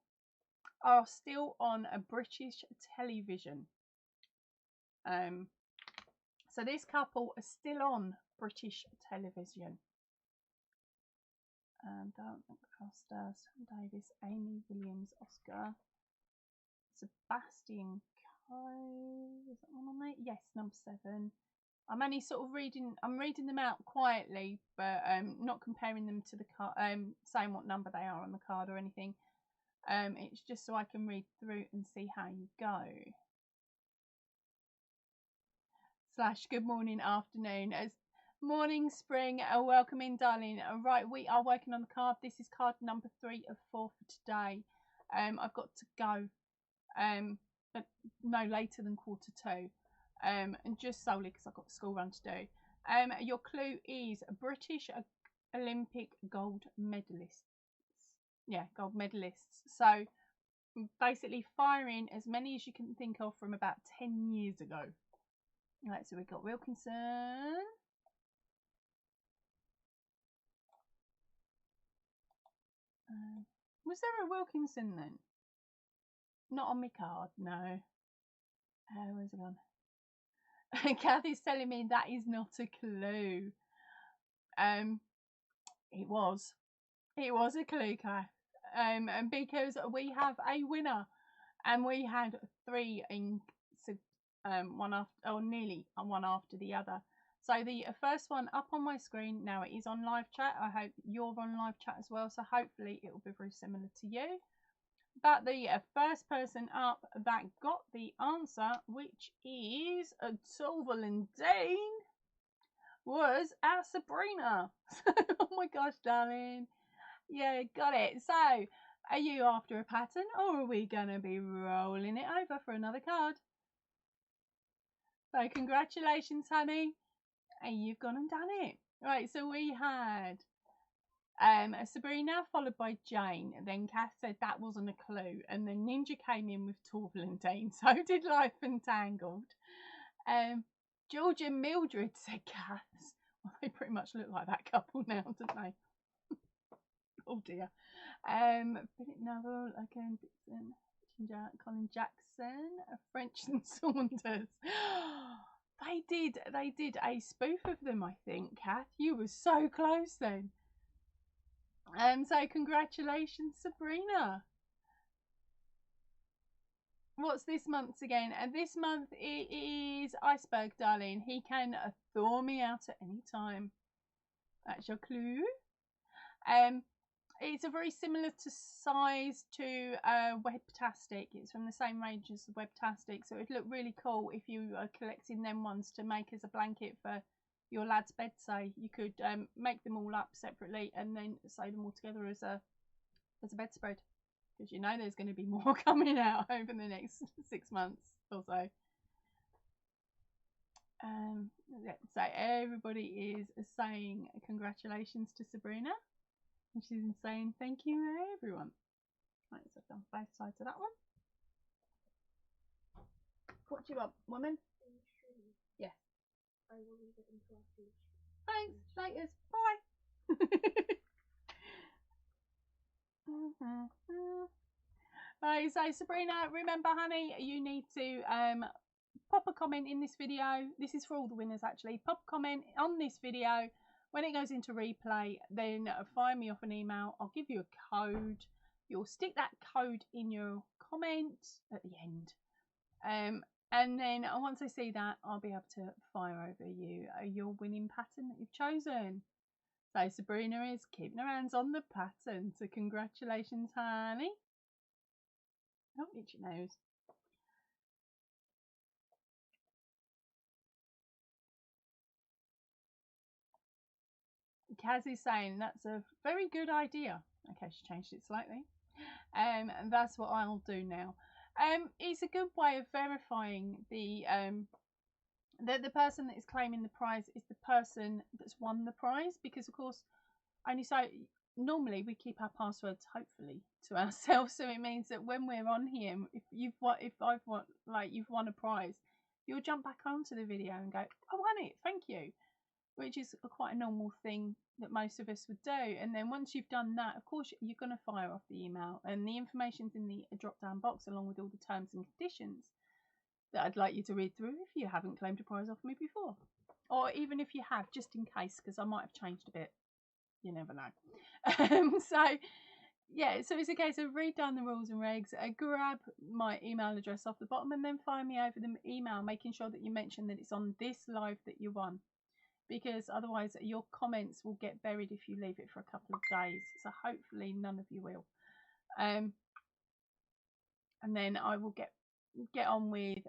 are still on a British television. So this couple are still on British television. Darren Costa, Davis, Amy Williams, Oscar, Sebastian Coe. Is that one on there? Yes, number 7. I'm only sort of reading them out quietly, but not comparing them to the card, saying what number they are on the card or anything. It's just so I can read through and see how you go. / good morning, afternoon. As morning, spring, welcome in, darling. Right, we are working on the card. This is card number 3 of 4 for today. I've got to go no later than 1:45. And just solely because I've got a school run to do. Your clue is British Olympic gold medalists. Yeah, gold medalists. So basically firing as many as you can think of from about 10 years ago. Right, so we've got Wilkinson. Was there a Wilkinson then? Not on my card, no. Where's it gone? Kathy's telling me that is not a clue. It was a clue, Kath. And because we have a winner, and we had 3 in one after, or nearly one after the other. So the first one up on my screen now, it is on live chat. I hope you're on live chat as well, so hopefully it will be very similar to you. But the first person up that got the answer, which is Torval and Dean, was our Sabrina. Oh my gosh, darling. Yeah, got it. So, are you after a pattern, or are we going to be rolling it over for another card? So, congratulations, honey. And you've gone and done it. Right, so we had Sabrina followed by Jane. Then Kath said that wasn't a clue. And then Ninja came in with Torval and Dean. So did Life Entangled. George and Mildred said Kath's. Well, they pretty much look like that couple now, don't they? Oh dear. Philip Neville, again, Dixon, Colin Jackson, French and Saunders. They did a spoof of them, I think, Kath. You were so close then. So congratulations, Sabrina. What's this month's again? And this month it is Iceberg, darling. He can thaw me out at any time. That's your clue. It's a very similar to size to Webtastic. It's from the same range as the Webtastic, so it'd look really cool if you are collecting them ones to make as a blanket for your lad's bed. Say you could make them all up separately and then sew them all together as a bedspread, because you know there's going to be more coming out over the next 6 months or so. So everybody is saying congratulations to Sabrina. And she's saying thank you, everyone. Right, so I've done both sides of that one. What do you want, woman? Yes. I will leave it until I finish. Thanks, laters. Bye. Right, so Sabrina, remember, honey, you need to pop a comment in this video. This is for all the winners, actually. Pop a comment on this video. When it goes into replay, then fire me off an email. I'll give you a code. You'll stick that code in your comment at the end. And then once I see that, I'll be able to fire over you your winning pattern that you've chosen. So Sabrina is keeping her hands on the pattern. So congratulations, honey. Don't itch your nose. Kaz is saying that's a very good idea. Okay, she changed it slightly. And that's what I'll do now. It's a good way of verifying the person that is claiming the prize is the person that's won the prize, because of course only so normally we keep our passwords hopefully to ourselves, so it means that when we're on here, if you've won a prize, you'll jump back onto the video and go, I won it, thank you, which is quite a normal thing that most of us would do. And then once you've done that, of course, you're going to fire off the email, and the information's in the drop-down box along with all the terms and conditions that I'd like you to read through if you haven't claimed a prize off me before, or even if you have, just in case, because I might have changed a bit. You never know. So yeah, so it's a case of read down the rules and regs, grab my email address off the bottom, and then fire me over the email, making sure that you mention that it's on this live that you won, because otherwise your comments will get buried if you leave it for a couple of days. So hopefully none of you will. And then I will get on with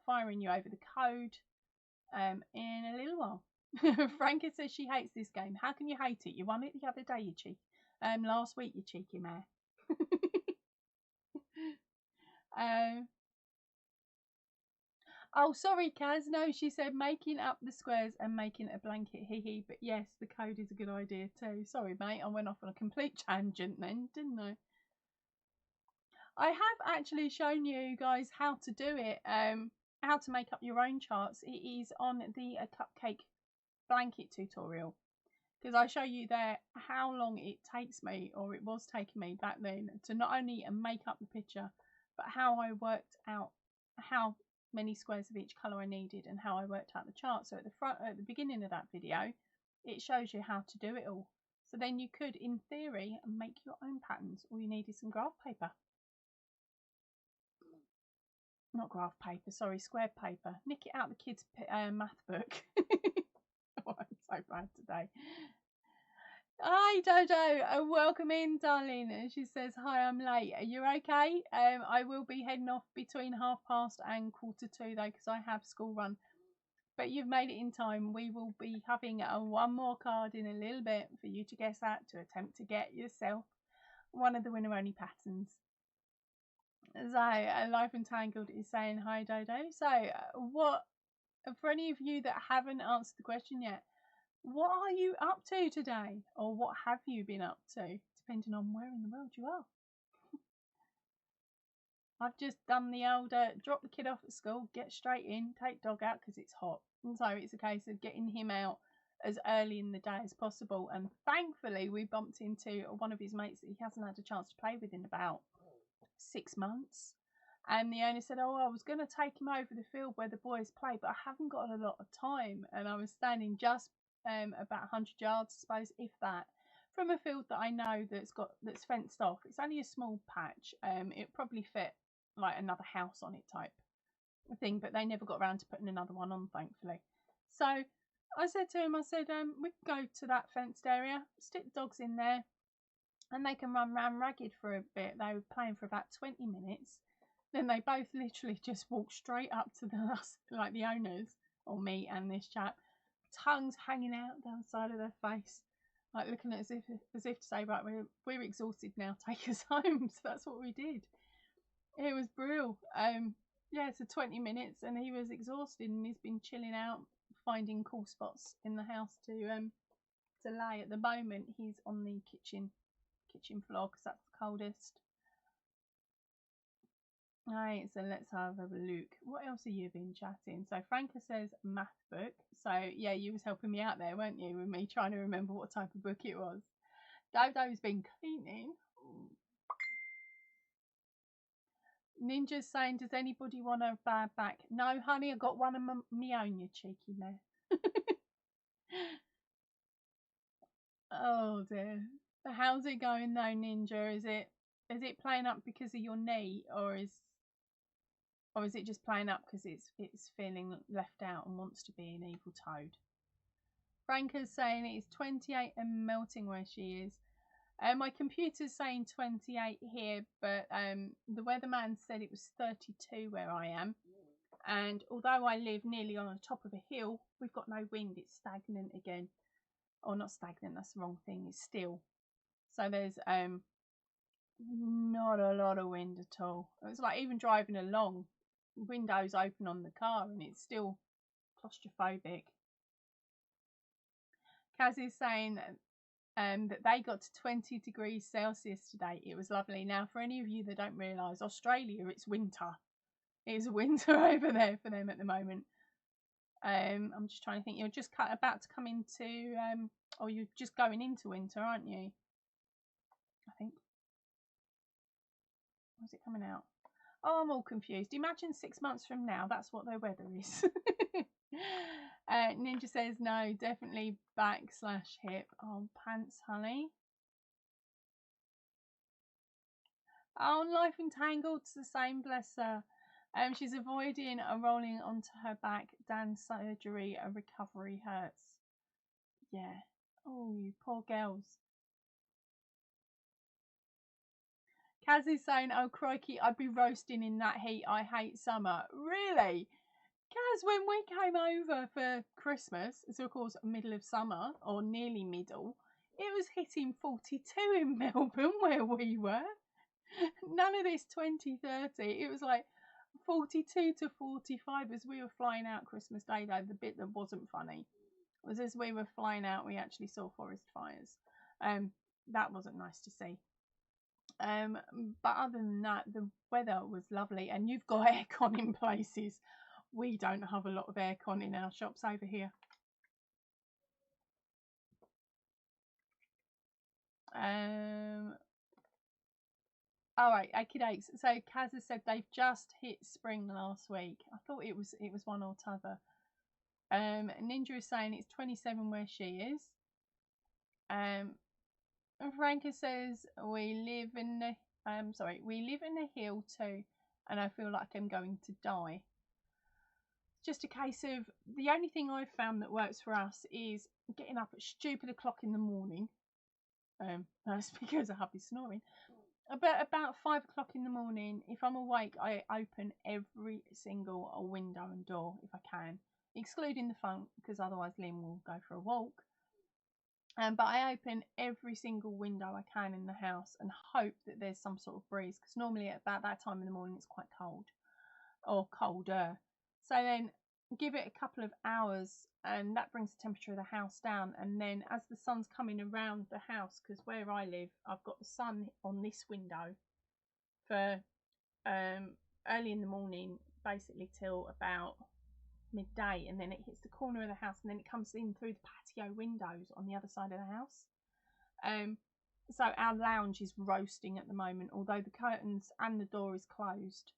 firing you over the code in a little while. Franca says she hates this game. How can you hate it? You won it the other day, you cheeky. Last week, you cheeky mare. Oh, sorry, Kaz. No, she said making up the squares and making a blanket. Hee hee. But yes, the code is a good idea too. Sorry, mate. I went off on a complete tangent then, didn't I? I have actually shown you guys how to do it. How to make up your own charts. It is on the cupcake blanket tutorial, because I show you there how long it takes me, or it was taking me back then, to not only make up the picture, but how I worked out how many squares of each colour I needed and how I worked out the chart. So at the beginning of that video, it shows you how to do it all. So then you could, in theory, make your own patterns. All you need is some graph paper. Not graph paper, sorry, square paper. Nick it out the kids' math book. Oh, I'm so bad today. Hi Jojo, welcome in, darling. And she says, hi, I'm late. Are you okay? I will be heading off between 2:30 and 2:45 though, because I have school run. But you've made it in time. We will be having one more card in a little bit for you to guess at, to attempt to get yourself one of the winner only patterns. So Life Entangled is saying hi Dodo. So what, for any of you that haven't answered the question yet, what are you up to today, or what have you been up to, depending on where in the world you are? I've just done the old drop the kid off at school, get straight in, take dog out because it's hot, and so it's a case of getting him out as early in the day as possible. And thankfully we bumped into one of his mates that he hasn't had a chance to play with in about 6 months, And the owner said, oh, I was going to take him over the field where the boys play, but I haven't got a lot of time. And I was standing just about 100 yards, I suppose, if that, from a field that I know that's fenced off. It's only a small patch. It probably fit like another house on it type thing, but they never got around to putting another one on, thankfully. So I said to him, we can go to that fenced area, stick the dogs in there, and they can run round ragged for a bit. They were playing for about 20 minutes. Then they both literally just walked straight up to the owners, or me and this chap, tongues hanging out down the side of their face, like looking at as if to say, right, we're exhausted now, take us home. So that's what we did. It was brilliant. Yeah, so 20 minutes, and he was exhausted, and he's been chilling out, finding cool spots in the house to lay. At the moment, he's on the kitchen floor because that's the coldest. Right, so let's have a look. What else have you been chatting? So Franca says math book. So yeah, you was helping me out there, weren't you, with me trying to remember what type of book it was. Dodo's been cleaning. Ninja's saying, does anybody want a bad back? No, honey, I got one of my own, you cheeky mare. Oh dear. How's it going though, Ninja? Is it playing up because of your knee, or is it just playing up because it's feeling left out and wants to be an evil toad? Franca's saying it's 28 and melting where she is. My computer's saying 28 here, but the weatherman said it was 32 where I am. And although I live nearly on the top of a hill, we've got no wind. It's stagnant again. Or not stagnant, that's the wrong thing. It's still. So there's not a lot of wind at all. It's like even driving along, windows open on the car, and it's still claustrophobic. Kaz is saying that they got to 20 degrees Celsius today. It was lovely. Now, for any of you that don't realise, Australia, it's winter. It's winter over there for them at the moment. I'm just trying to think. You're just about to come into, or you're just going into winter, aren't you? I think. Where's it coming out? Oh, I'm all confused. Imagine 6 months from now, that's what their weather is. Ninja says no, definitely back/hip. Oh, pants, honey. Oh, Life Entangled's the same, bless her. She's avoiding a rolling onto her back. Dan's surgery, a recovery hurts. Yeah. Oh, you poor girls. Kaz is saying, oh, crikey, I'd be roasting in that heat. I hate summer. Really? Kaz, when we came over for Christmas, so of course middle of summer, or nearly middle, it was hitting 42 in Melbourne where we were. None of this 20, 30. It was like 42 to 45 as we were flying out Christmas Day, though. The bit that wasn't funny was as we were flying out, we actually saw forest fires. That wasn't nice to see. But other than that, the weather was lovely, and you've got aircon in places. We don't have a lot of aircon in our shops over here. All right, okey-dokes. So Kaz has said they've just hit spring last week. I thought it was one or t'other. Ninja is saying it's 27 where she is. Franca says we live in a hill too, and I feel like I'm going to die. It's just a case of, the only thing I've found that works for us is getting up at stupid o'clock in the morning. That's because I have been snoring. But about 5 o'clock in the morning, if I'm awake, I open every single window and door if I can, excluding the front, because otherwise Liam will go for a walk. But I open every single window I can in the house and hope that there's some sort of breeze, because normally at about that time in the morning it's quite cold, or colder. So then give it a couple of hours, and that brings the temperature of the house down. And then as the sun's coming around the house, because where I live, I've got the sun on this window for early in the morning, basically till about midday, and then it hits the corner of the house, and then it comes in through the patio windows on the other side of the house. So our lounge is roasting at the moment, although the curtains and the door is closed.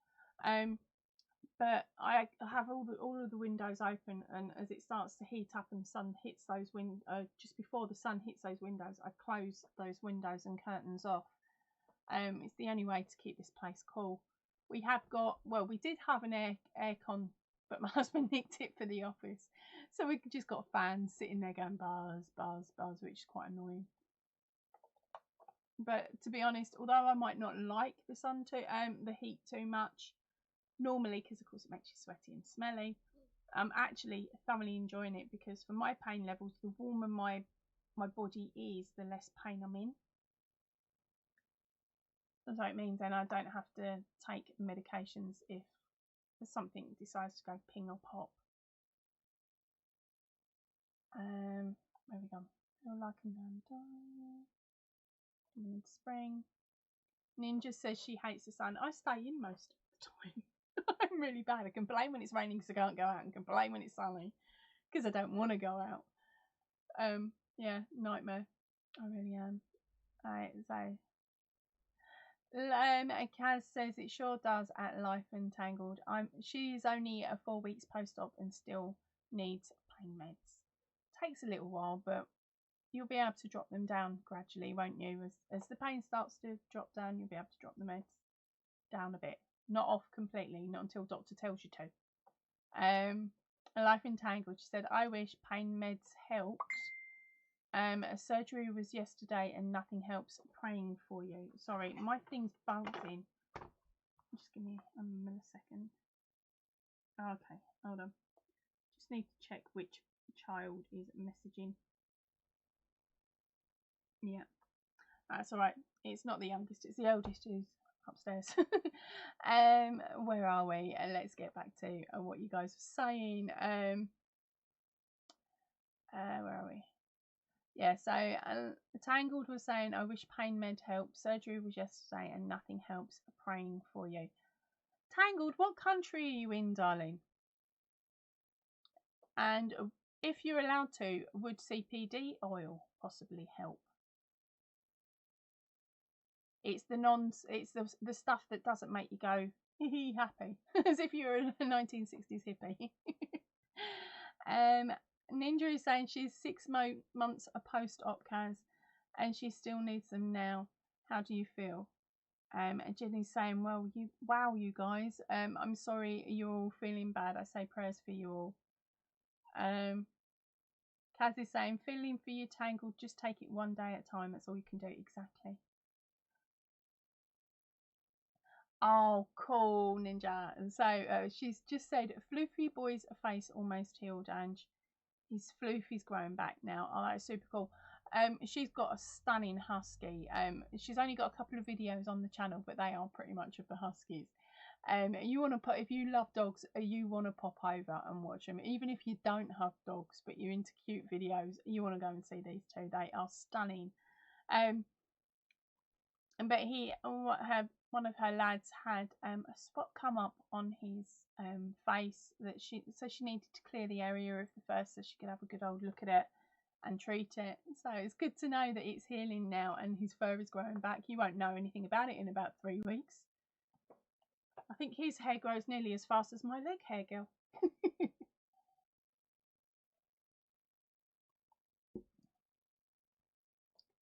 But I have all of the windows open, and as it starts to heat up and the sun hits those just before the sun hits those windows, I close those windows and curtains off. It's the only way to keep this place cool. We did have an aircon, but my husband nicked it for the office, so we just got fans sitting there going buzz, buzz, buzz, which is quite annoying. But to be honest, although I might not like the heat too much, normally, because of course it makes you sweaty and smelly, I'm actually thoroughly enjoying it, because for my pain levels, the warmer my body is, the less pain I'm in. So it means then I don't have to take medications if something decides to go ping or pop. Where we go? Feel like I'm in spring. Ninja says she hates the sun. I stay in most of the time. I'm really bad. I complain when it's raining because I can't go out, and complain when it's sunny because I don't want to go out. Yeah, nightmare. I really am. Alright, so Kaz says it sure does at Life Entangled. She's only 4 weeks post-op and still needs pain meds. Takes a little while, but you'll be able to drop them down gradually, won't you? As the pain starts to drop down, you'll be able to drop the meds down a bit. Not off completely, not until doctor tells you to. Life Entangled, she said, I wish pain meds helped. Surgery was yesterday and nothing helps. Praying for you. Sorry, my thing's bouncing. Just give me a millisecond. Okay, hold on. Just need to check which child is messaging. Yeah, that's all right. It's not the youngest, it's the eldest who's upstairs. Where are we? Let's get back to what you guys were saying. Where are we? Yeah, so Tangled was saying, I wish pain med helped. Surgery was yesterday and nothing helps. Praying for you. Tangled, what country are you in, darling? And if you're allowed to, would CPD oil possibly help? It's the stuff that doesn't make you go happy, as if you're a 1960s hippie. Ninja is saying she's 6 months a post-op, Kaz, and she still needs them now. How do you feel? And Jenny's saying, well, you guys. I'm sorry you're all feeling bad. I say prayers for you all. Kaz is saying, feeling for you, Tangled. Just take it one day at a time. That's all you can do. Exactly. Oh, cool, Ninja. And so she's just said, Floofy boy's face almost healed, and his Floofy's growing back now. Oh, that's super cool. She's got a stunning husky. She's only got a couple of videos on the channel, but they are pretty much of the huskies. You want to if you love dogs, you want to pop over and watch them. Even if you don't have dogs, but you're into cute videos, you want to go and see these two. They are stunning. But one of her lads had a spot come up on his face so she needed to clear the area of the fur so she could have a good old look at it and treat it. So it's good to know that it's healing now and his fur is growing back. You won't know anything about it in about 3 weeks. I think his hair grows nearly as fast as my leg hair, girl.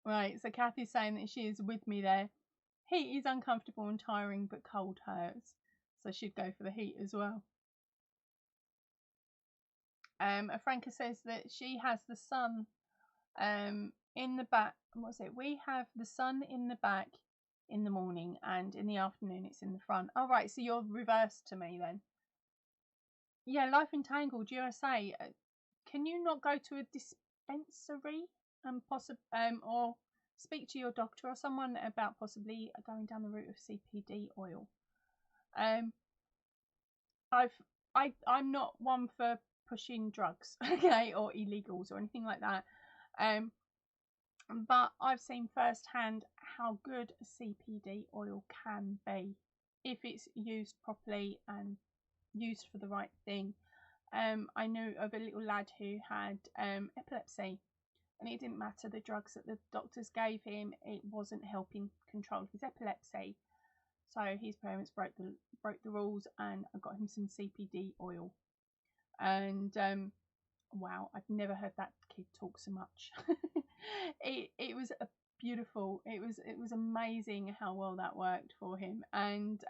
Right, so Kathy's saying that she is with me there. Heat is uncomfortable and tiring, but cold hurts. So she'd go for the heat as well. Franca says that she has the sun in the back. What's it? We have the sun in the back in the morning, and in the afternoon it's in the front. Oh, right, so you're reversed to me then. Yeah, Life Entangled USA. Can you not go to a dispensary and or speak to your doctor or someone about possibly going down the route of CPD oil? I'm not one for pushing drugs, okay, or illegals or anything like that. But I've seen firsthand how good CPD oil can be if it's used properly and used for the right thing. I know of a little lad who had epilepsy, and it didn't matter the drugs that the doctors gave him, it wasn't helping control his epilepsy. So his parents broke the rules, and I got him some CPD oil. And wow, I've never heard that kid talk so much. it was a beautiful. It was amazing how well that worked for him. And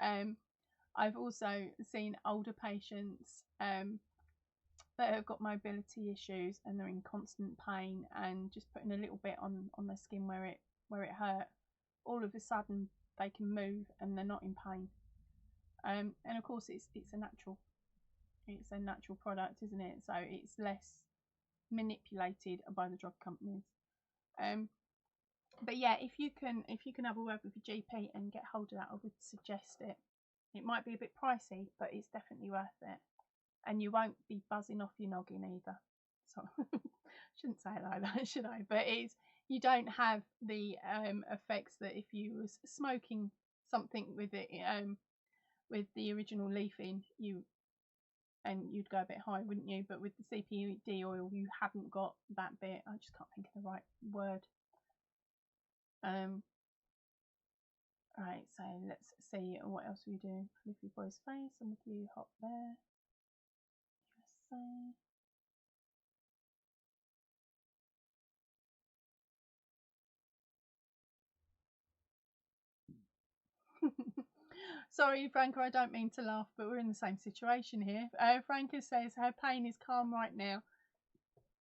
I've also seen older patients that have got mobility issues and they're in constant pain, and just putting a little bit on their skin where it hurt, all of a sudden they can move and they're not in pain. And of course it's a natural product, isn't it? So it's less manipulated by the drug companies. But yeah, if you can have a word with your GP and get hold of that, I would suggest it. It might be a bit pricey, but it's definitely worth it. And you won't be buzzing off your noggin either. So shouldn't say it like that, should I? But you don't have the effects that if you was smoking something with it, with the original leaf in, you'd go a bit high, wouldn't you? But with the CPD oil, you haven't got that bit. I just can't think of the right word. Right, so let's see what else we do. Fluffy boy's face, and with you, hop there. Sorry, Franca, I don't mean to laugh, but we're in the same situation here. Franca says her pain is calm right now.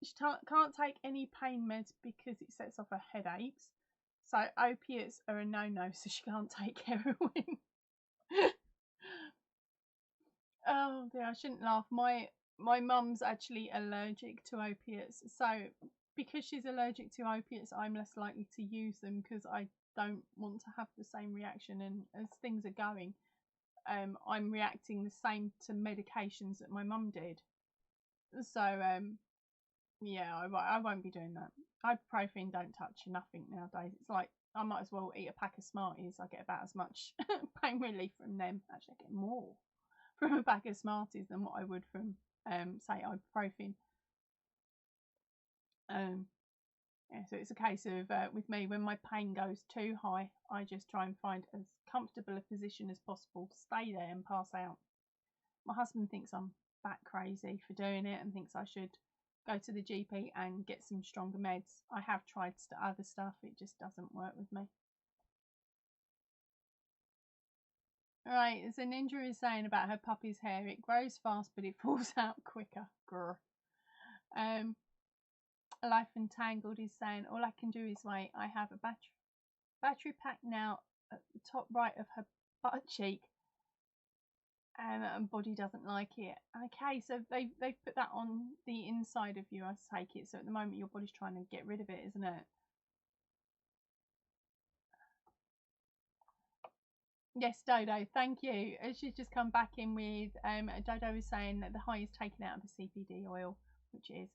She can't take any pain meds because it sets off her headaches. So opiates are a no-no, so she can't take heroin. Oh dear, I shouldn't laugh. My mum's actually allergic to opiates, so because she's allergic to opiates, I'm less likely to use them because I don't want to have the same reaction. And as things are going, I'm reacting the same to medications that my mum did. So yeah, I won't be doing that. Ibuprofen don't touch nothing nowadays. It's like I might as well eat a pack of Smarties. I get about as much pain relief from them. Actually, I get more from a pack of Smarties than what I would from say ibuprofen. Yeah, so it's a case of with me, when my pain goes too high, I just try and find as comfortable a position as possible, stay there and pass out. My husband thinks I'm bat crazy for doing it and thinks I should go to the GP and get some stronger meds. I have tried other stuff, it just doesn't work with me. Right, so Ninja is saying about her puppy's hair, it grows fast but it falls out quicker. Grr. Life Entangled is saying, all I can do is wait. I have a battery pack now at the top right of her butt cheek, and body doesn't like it. Okay, so they've put that on the inside of you, I take it. So at the moment your body's trying to get rid of it, isn't it? Yes, Dodo, thank you. She's just come back in with Dodo is saying that the high is taken out of the CPD oil, which is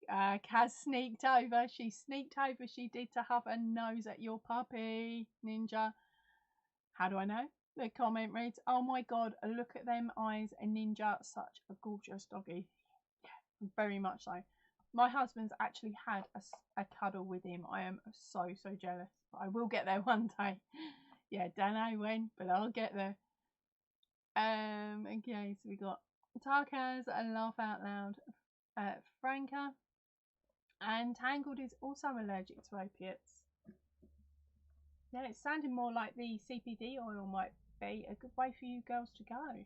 Kaz sneaked over. She sneaked over. She did, to have a nose at your puppy, Ninja. How do I know? The comment reads, oh my god, look at them eyes, a Ninja, such a gorgeous doggy. Yeah, very much so. My husband's actually had a cuddle with him. I am so jealous, but I will get there one day. Yeah, don't know when, but I'll get there. Okay, so we got Tarkaz and Laugh Out Loud, Franca, and Tangled is also allergic to opiates. Yeah, it's sounding more like the CPD oil might be a good way for you girls to go.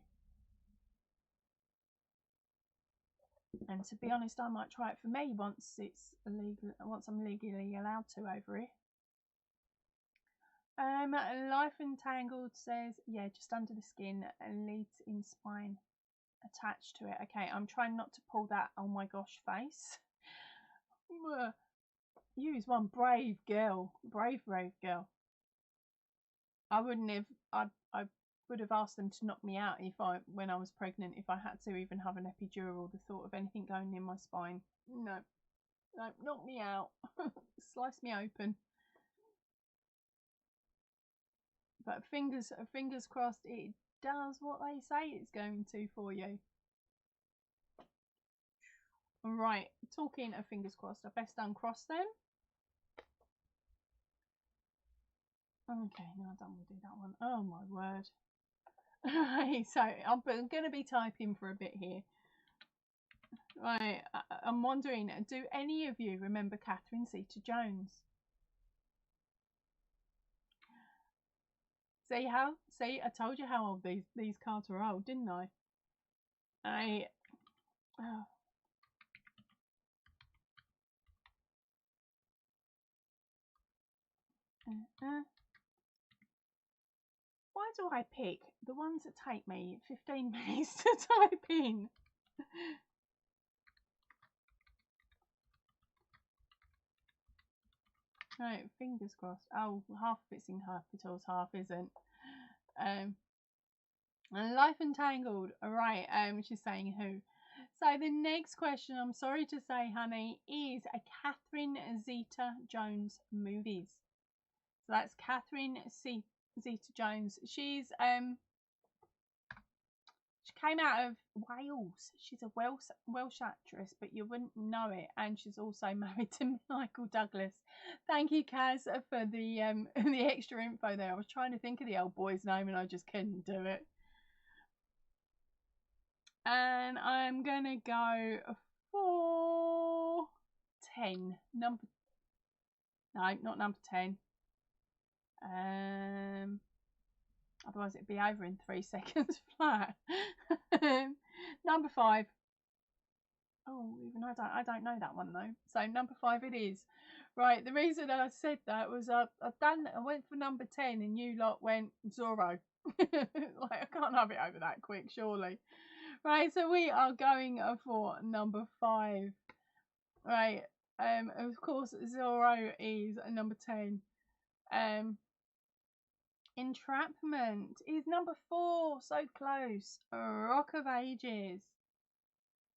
And to be honest, I might try it for me once it's illegal. Once I'm legally allowed to over here. Life Entangled says, yeah, just under the skin, leads in spine attached to it. Okay, I'm trying not to pull that. Oh my gosh, face. You is one brave girl, brave girl. I wouldn't have. I would have asked them to knock me out when I was pregnant, if I had to even have an epidural. The thought of anything going in my spine, no, knock me out, slice me open. But fingers crossed, it does what they say it's going to for you. Right, talking of fingers crossed, I best uncross them. Okay, no, I don't want to do that one. Oh my word. Right, so I'm going to be typing for a bit here. Right, I'm wondering, do any of you remember Catherine Zeta-Jones? See, I told you how old these cards were old, didn't I? Oh. Why do I pick the ones that take me 15 minutes to type in? Right, fingers crossed. Oh, half of it's in capitals, half isn't. Life Entangled. Right, she's saying who. So the next question, I'm sorry to say, honey, is a Catherine Zeta-Jones movies. So that's Catherine Zeta-Jones. She came out of Wales. She's a Welsh actress, but you wouldn't know it. And she's also married to Michael Douglas. Thank you, Kaz, for the the extra info there. I was trying to think of the old boy's name and I just couldn't do it. And I'm gonna go for 10. No, not number 10. Otherwise it'd be over in 3 seconds flat. Number 5. Oh, even I don't know that one though. So number 5 it is. Right, the reason I said that was I went for number 10 and you lot went Zorro. Like, I can't have it over that quick, surely. Right, so we are going for number 5. Right, of course Zorro is number 10. Entrapment is number 4, so close. Rock of Ages.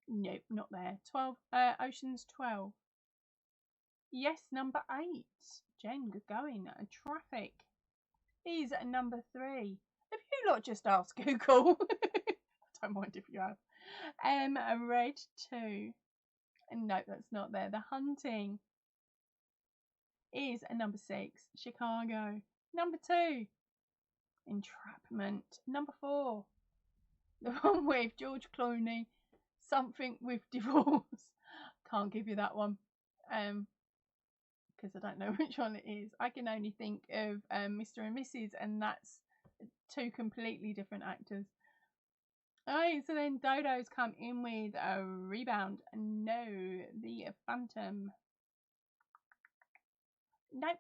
Nope, not there. 12. Ocean's 12. Yes, number 8. Jen, good going. Traffic is number 3. Have you lot just asked Google? Don't mind if you have. Red 2. No, that's not there. The Hunting is number 6. Chicago. Number 2. Entrapment. Number 4. The one with George Clooney. Something with Divorce. Can't give you that one. Because I don't know which one it is. I can only think of Mr. and Mrs. and that's 2 completely different actors. Alright, so then Dodo's come in with a Rebound. No, the Phantom. Nope.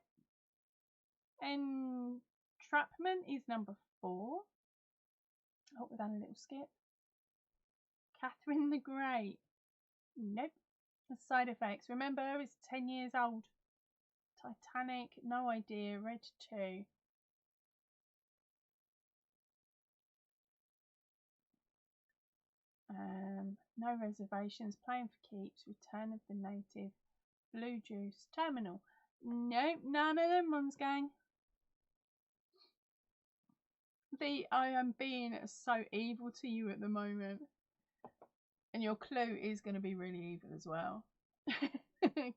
Entrapment is number 4. Oh, we've done a little skip. Catherine the Great. Nope. The Side Effects. Remember, it's 10 years old. Titanic. No idea. Red 2. No Reservations. Playing for Keeps. Return of the Native. Blue Juice. Terminal. Nope. None of them ones, gang. I am being so evil to you at the moment. And your clue is going to be really evil as well.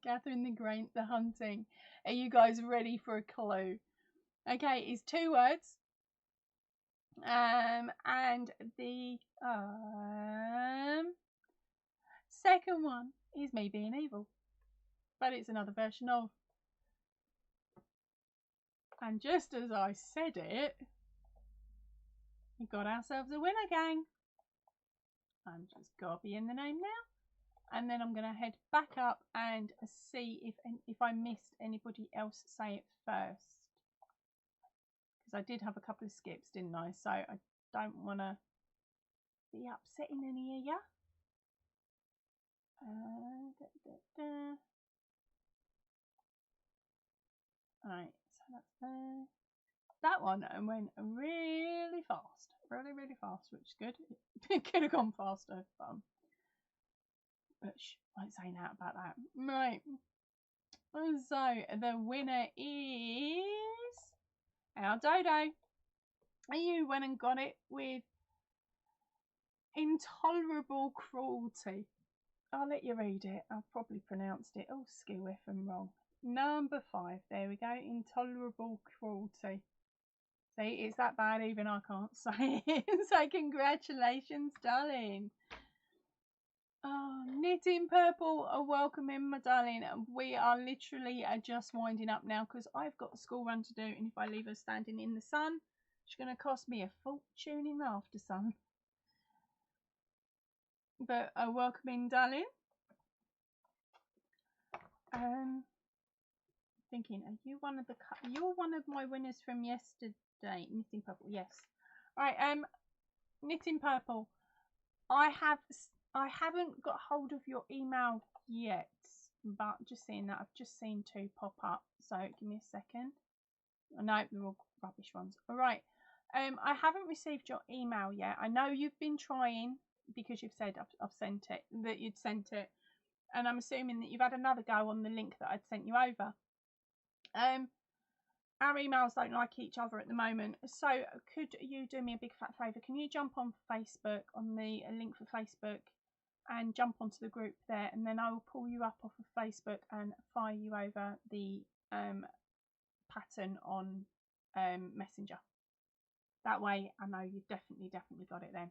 Catherine the Great, The Hunting. Are you guys ready for a clue? Okay, it's 2 words. And the second one is me being evil. But it's another version of. And just as I said it, we got ourselves a winner, gang. I'm just copying the name now. And then I'm going to head back up and see if I missed anybody else say it first. Because I did have a couple of skips, didn't I? So I don't want to be upsetting any of you. Alright, so that's there. That one went really fast. Really fast, which is good. It could have gone faster, but won't say that about that. Right. So the winner is our Dodo. You went and got it with Intolerable Cruelty. I'll let you read it. I've probably pronounced it. Oh, skill if I'm wrong. Number 5. There we go. Intolerable cruelty. See, it's that bad even I can't say it. So congratulations, darling. Oh, Knitting Purple, welcome in, my darling. We are literally just winding up now because I've got a school run to do, and if I leave her standing in the sun, it's going to cost me a fortune in the after sun. But welcome in, darling. Thinking, are you one of the? You're one of my winners from yesterday, Knitting Purple. Yes. All right. Knitting Purple. I haven't got hold of your email yet, but just seeing that, I've just seen 2 pop up. So give me a second. Oh, no, they're all rubbish ones. All right. I haven't received your email yet. I know you've been trying because you've said I've sent it, that you'd sent it, and I'm assuming that you've had another go on the link that I'd sent you over. Our emails don't like each other at the moment, so could you do me a big fat favour? Can you jump on Facebook, on the link for Facebook, and jump onto the group there, and then I will pull you up off of Facebook and fire you over the pattern on Messenger. That way I know you've definitely got it then.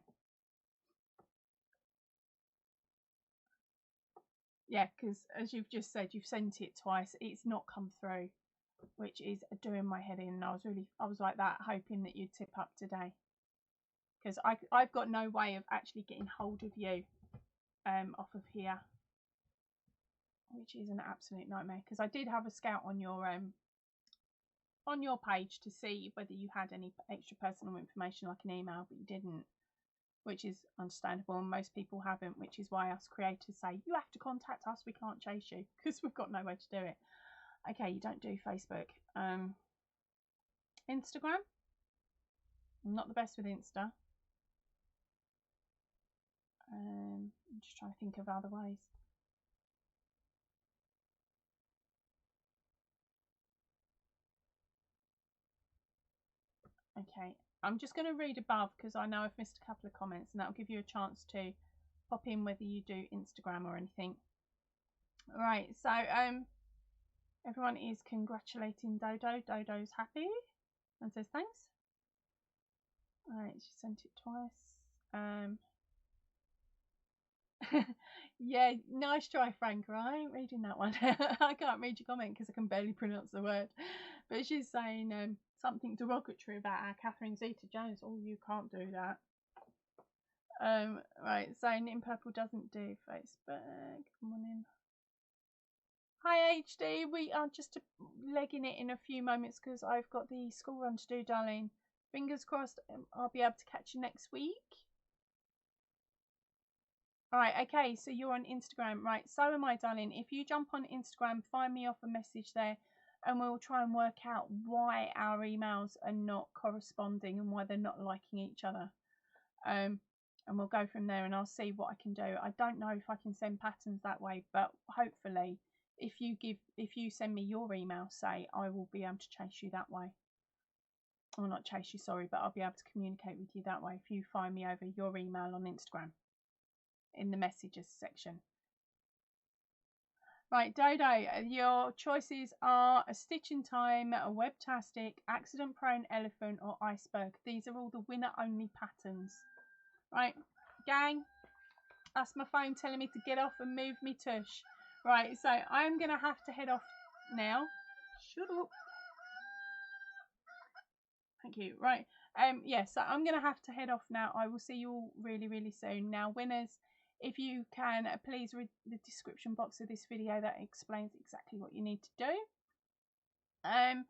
Yeah, because as you've just said, you've sent it twice. It's not come through, which is doing my head in. And I was like that, hoping that you'd tip up today, because I've got no way of actually getting hold of you off of here, which is an absolute nightmare. Because I did have a scout on your page to see whether you had any extra personal information like an email, but you didn't, which is understandable, and most people haven't, which is why us creators say you have to contact us, we can't chase you, because we've got no way to do it. Okay, you don't do Facebook. Instagram, I'm not the best with Insta. I'm just trying to think of other ways. Okay, I'm just going to read above because I know I've missed a couple of comments, and that'll give you a chance to pop in whether you do Instagram or anything. All right, so everyone is congratulating Dodo. Dodo's happy and says thanks. All right, she sent it twice. Yeah, nice try, Frank. I ain't reading that one. I can't read your comment because I can barely pronounce the word. But she's saying something derogatory about our Catherine Zeta-Jones. Oh, you can't do that. Right, so Knitting Purple doesn't do Facebook. Come on in. Hi HD, we are just legging it in a few moments because I've got the school run to do, darling. Fingers crossed I'll be able to catch you next week. Alright, okay, so you're on Instagram. Right, so am I, darling. If you jump on Instagram, find me off a message there, and we'll try and work out why our emails are not corresponding and why they're not liking each other. And we'll go from there, and I'll see what I can do. I don't know if I can send patterns that way, but hopefully if you send me your email, say, I will be able to chase you that way. Or not chase you, sorry, but I'll be able to communicate with you that way if you find me over your email on Instagram in the messages section. Right, Dodo, your choices are a stitch in time, a webtastic, accident prone elephant, or iceberg. These are all the winner only patterns. Right, gang, that's my phone telling me to get off and move me tush. Right, so I'm gonna have to head off now. Shut up. Thank you. Right, yeah, so I'm gonna have to head off now. I will see you all really soon. Now, winners, if you can please read the description box of this video, that explains exactly what you need to do. And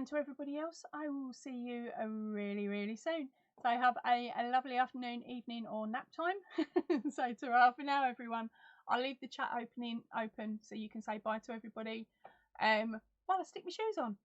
to everybody else, I will see you really soon. So have a lovely afternoon, evening, or nap time. So ta-ra for now, everyone. I'll leave the chat open so you can say bye to everybody while I stick my shoes on.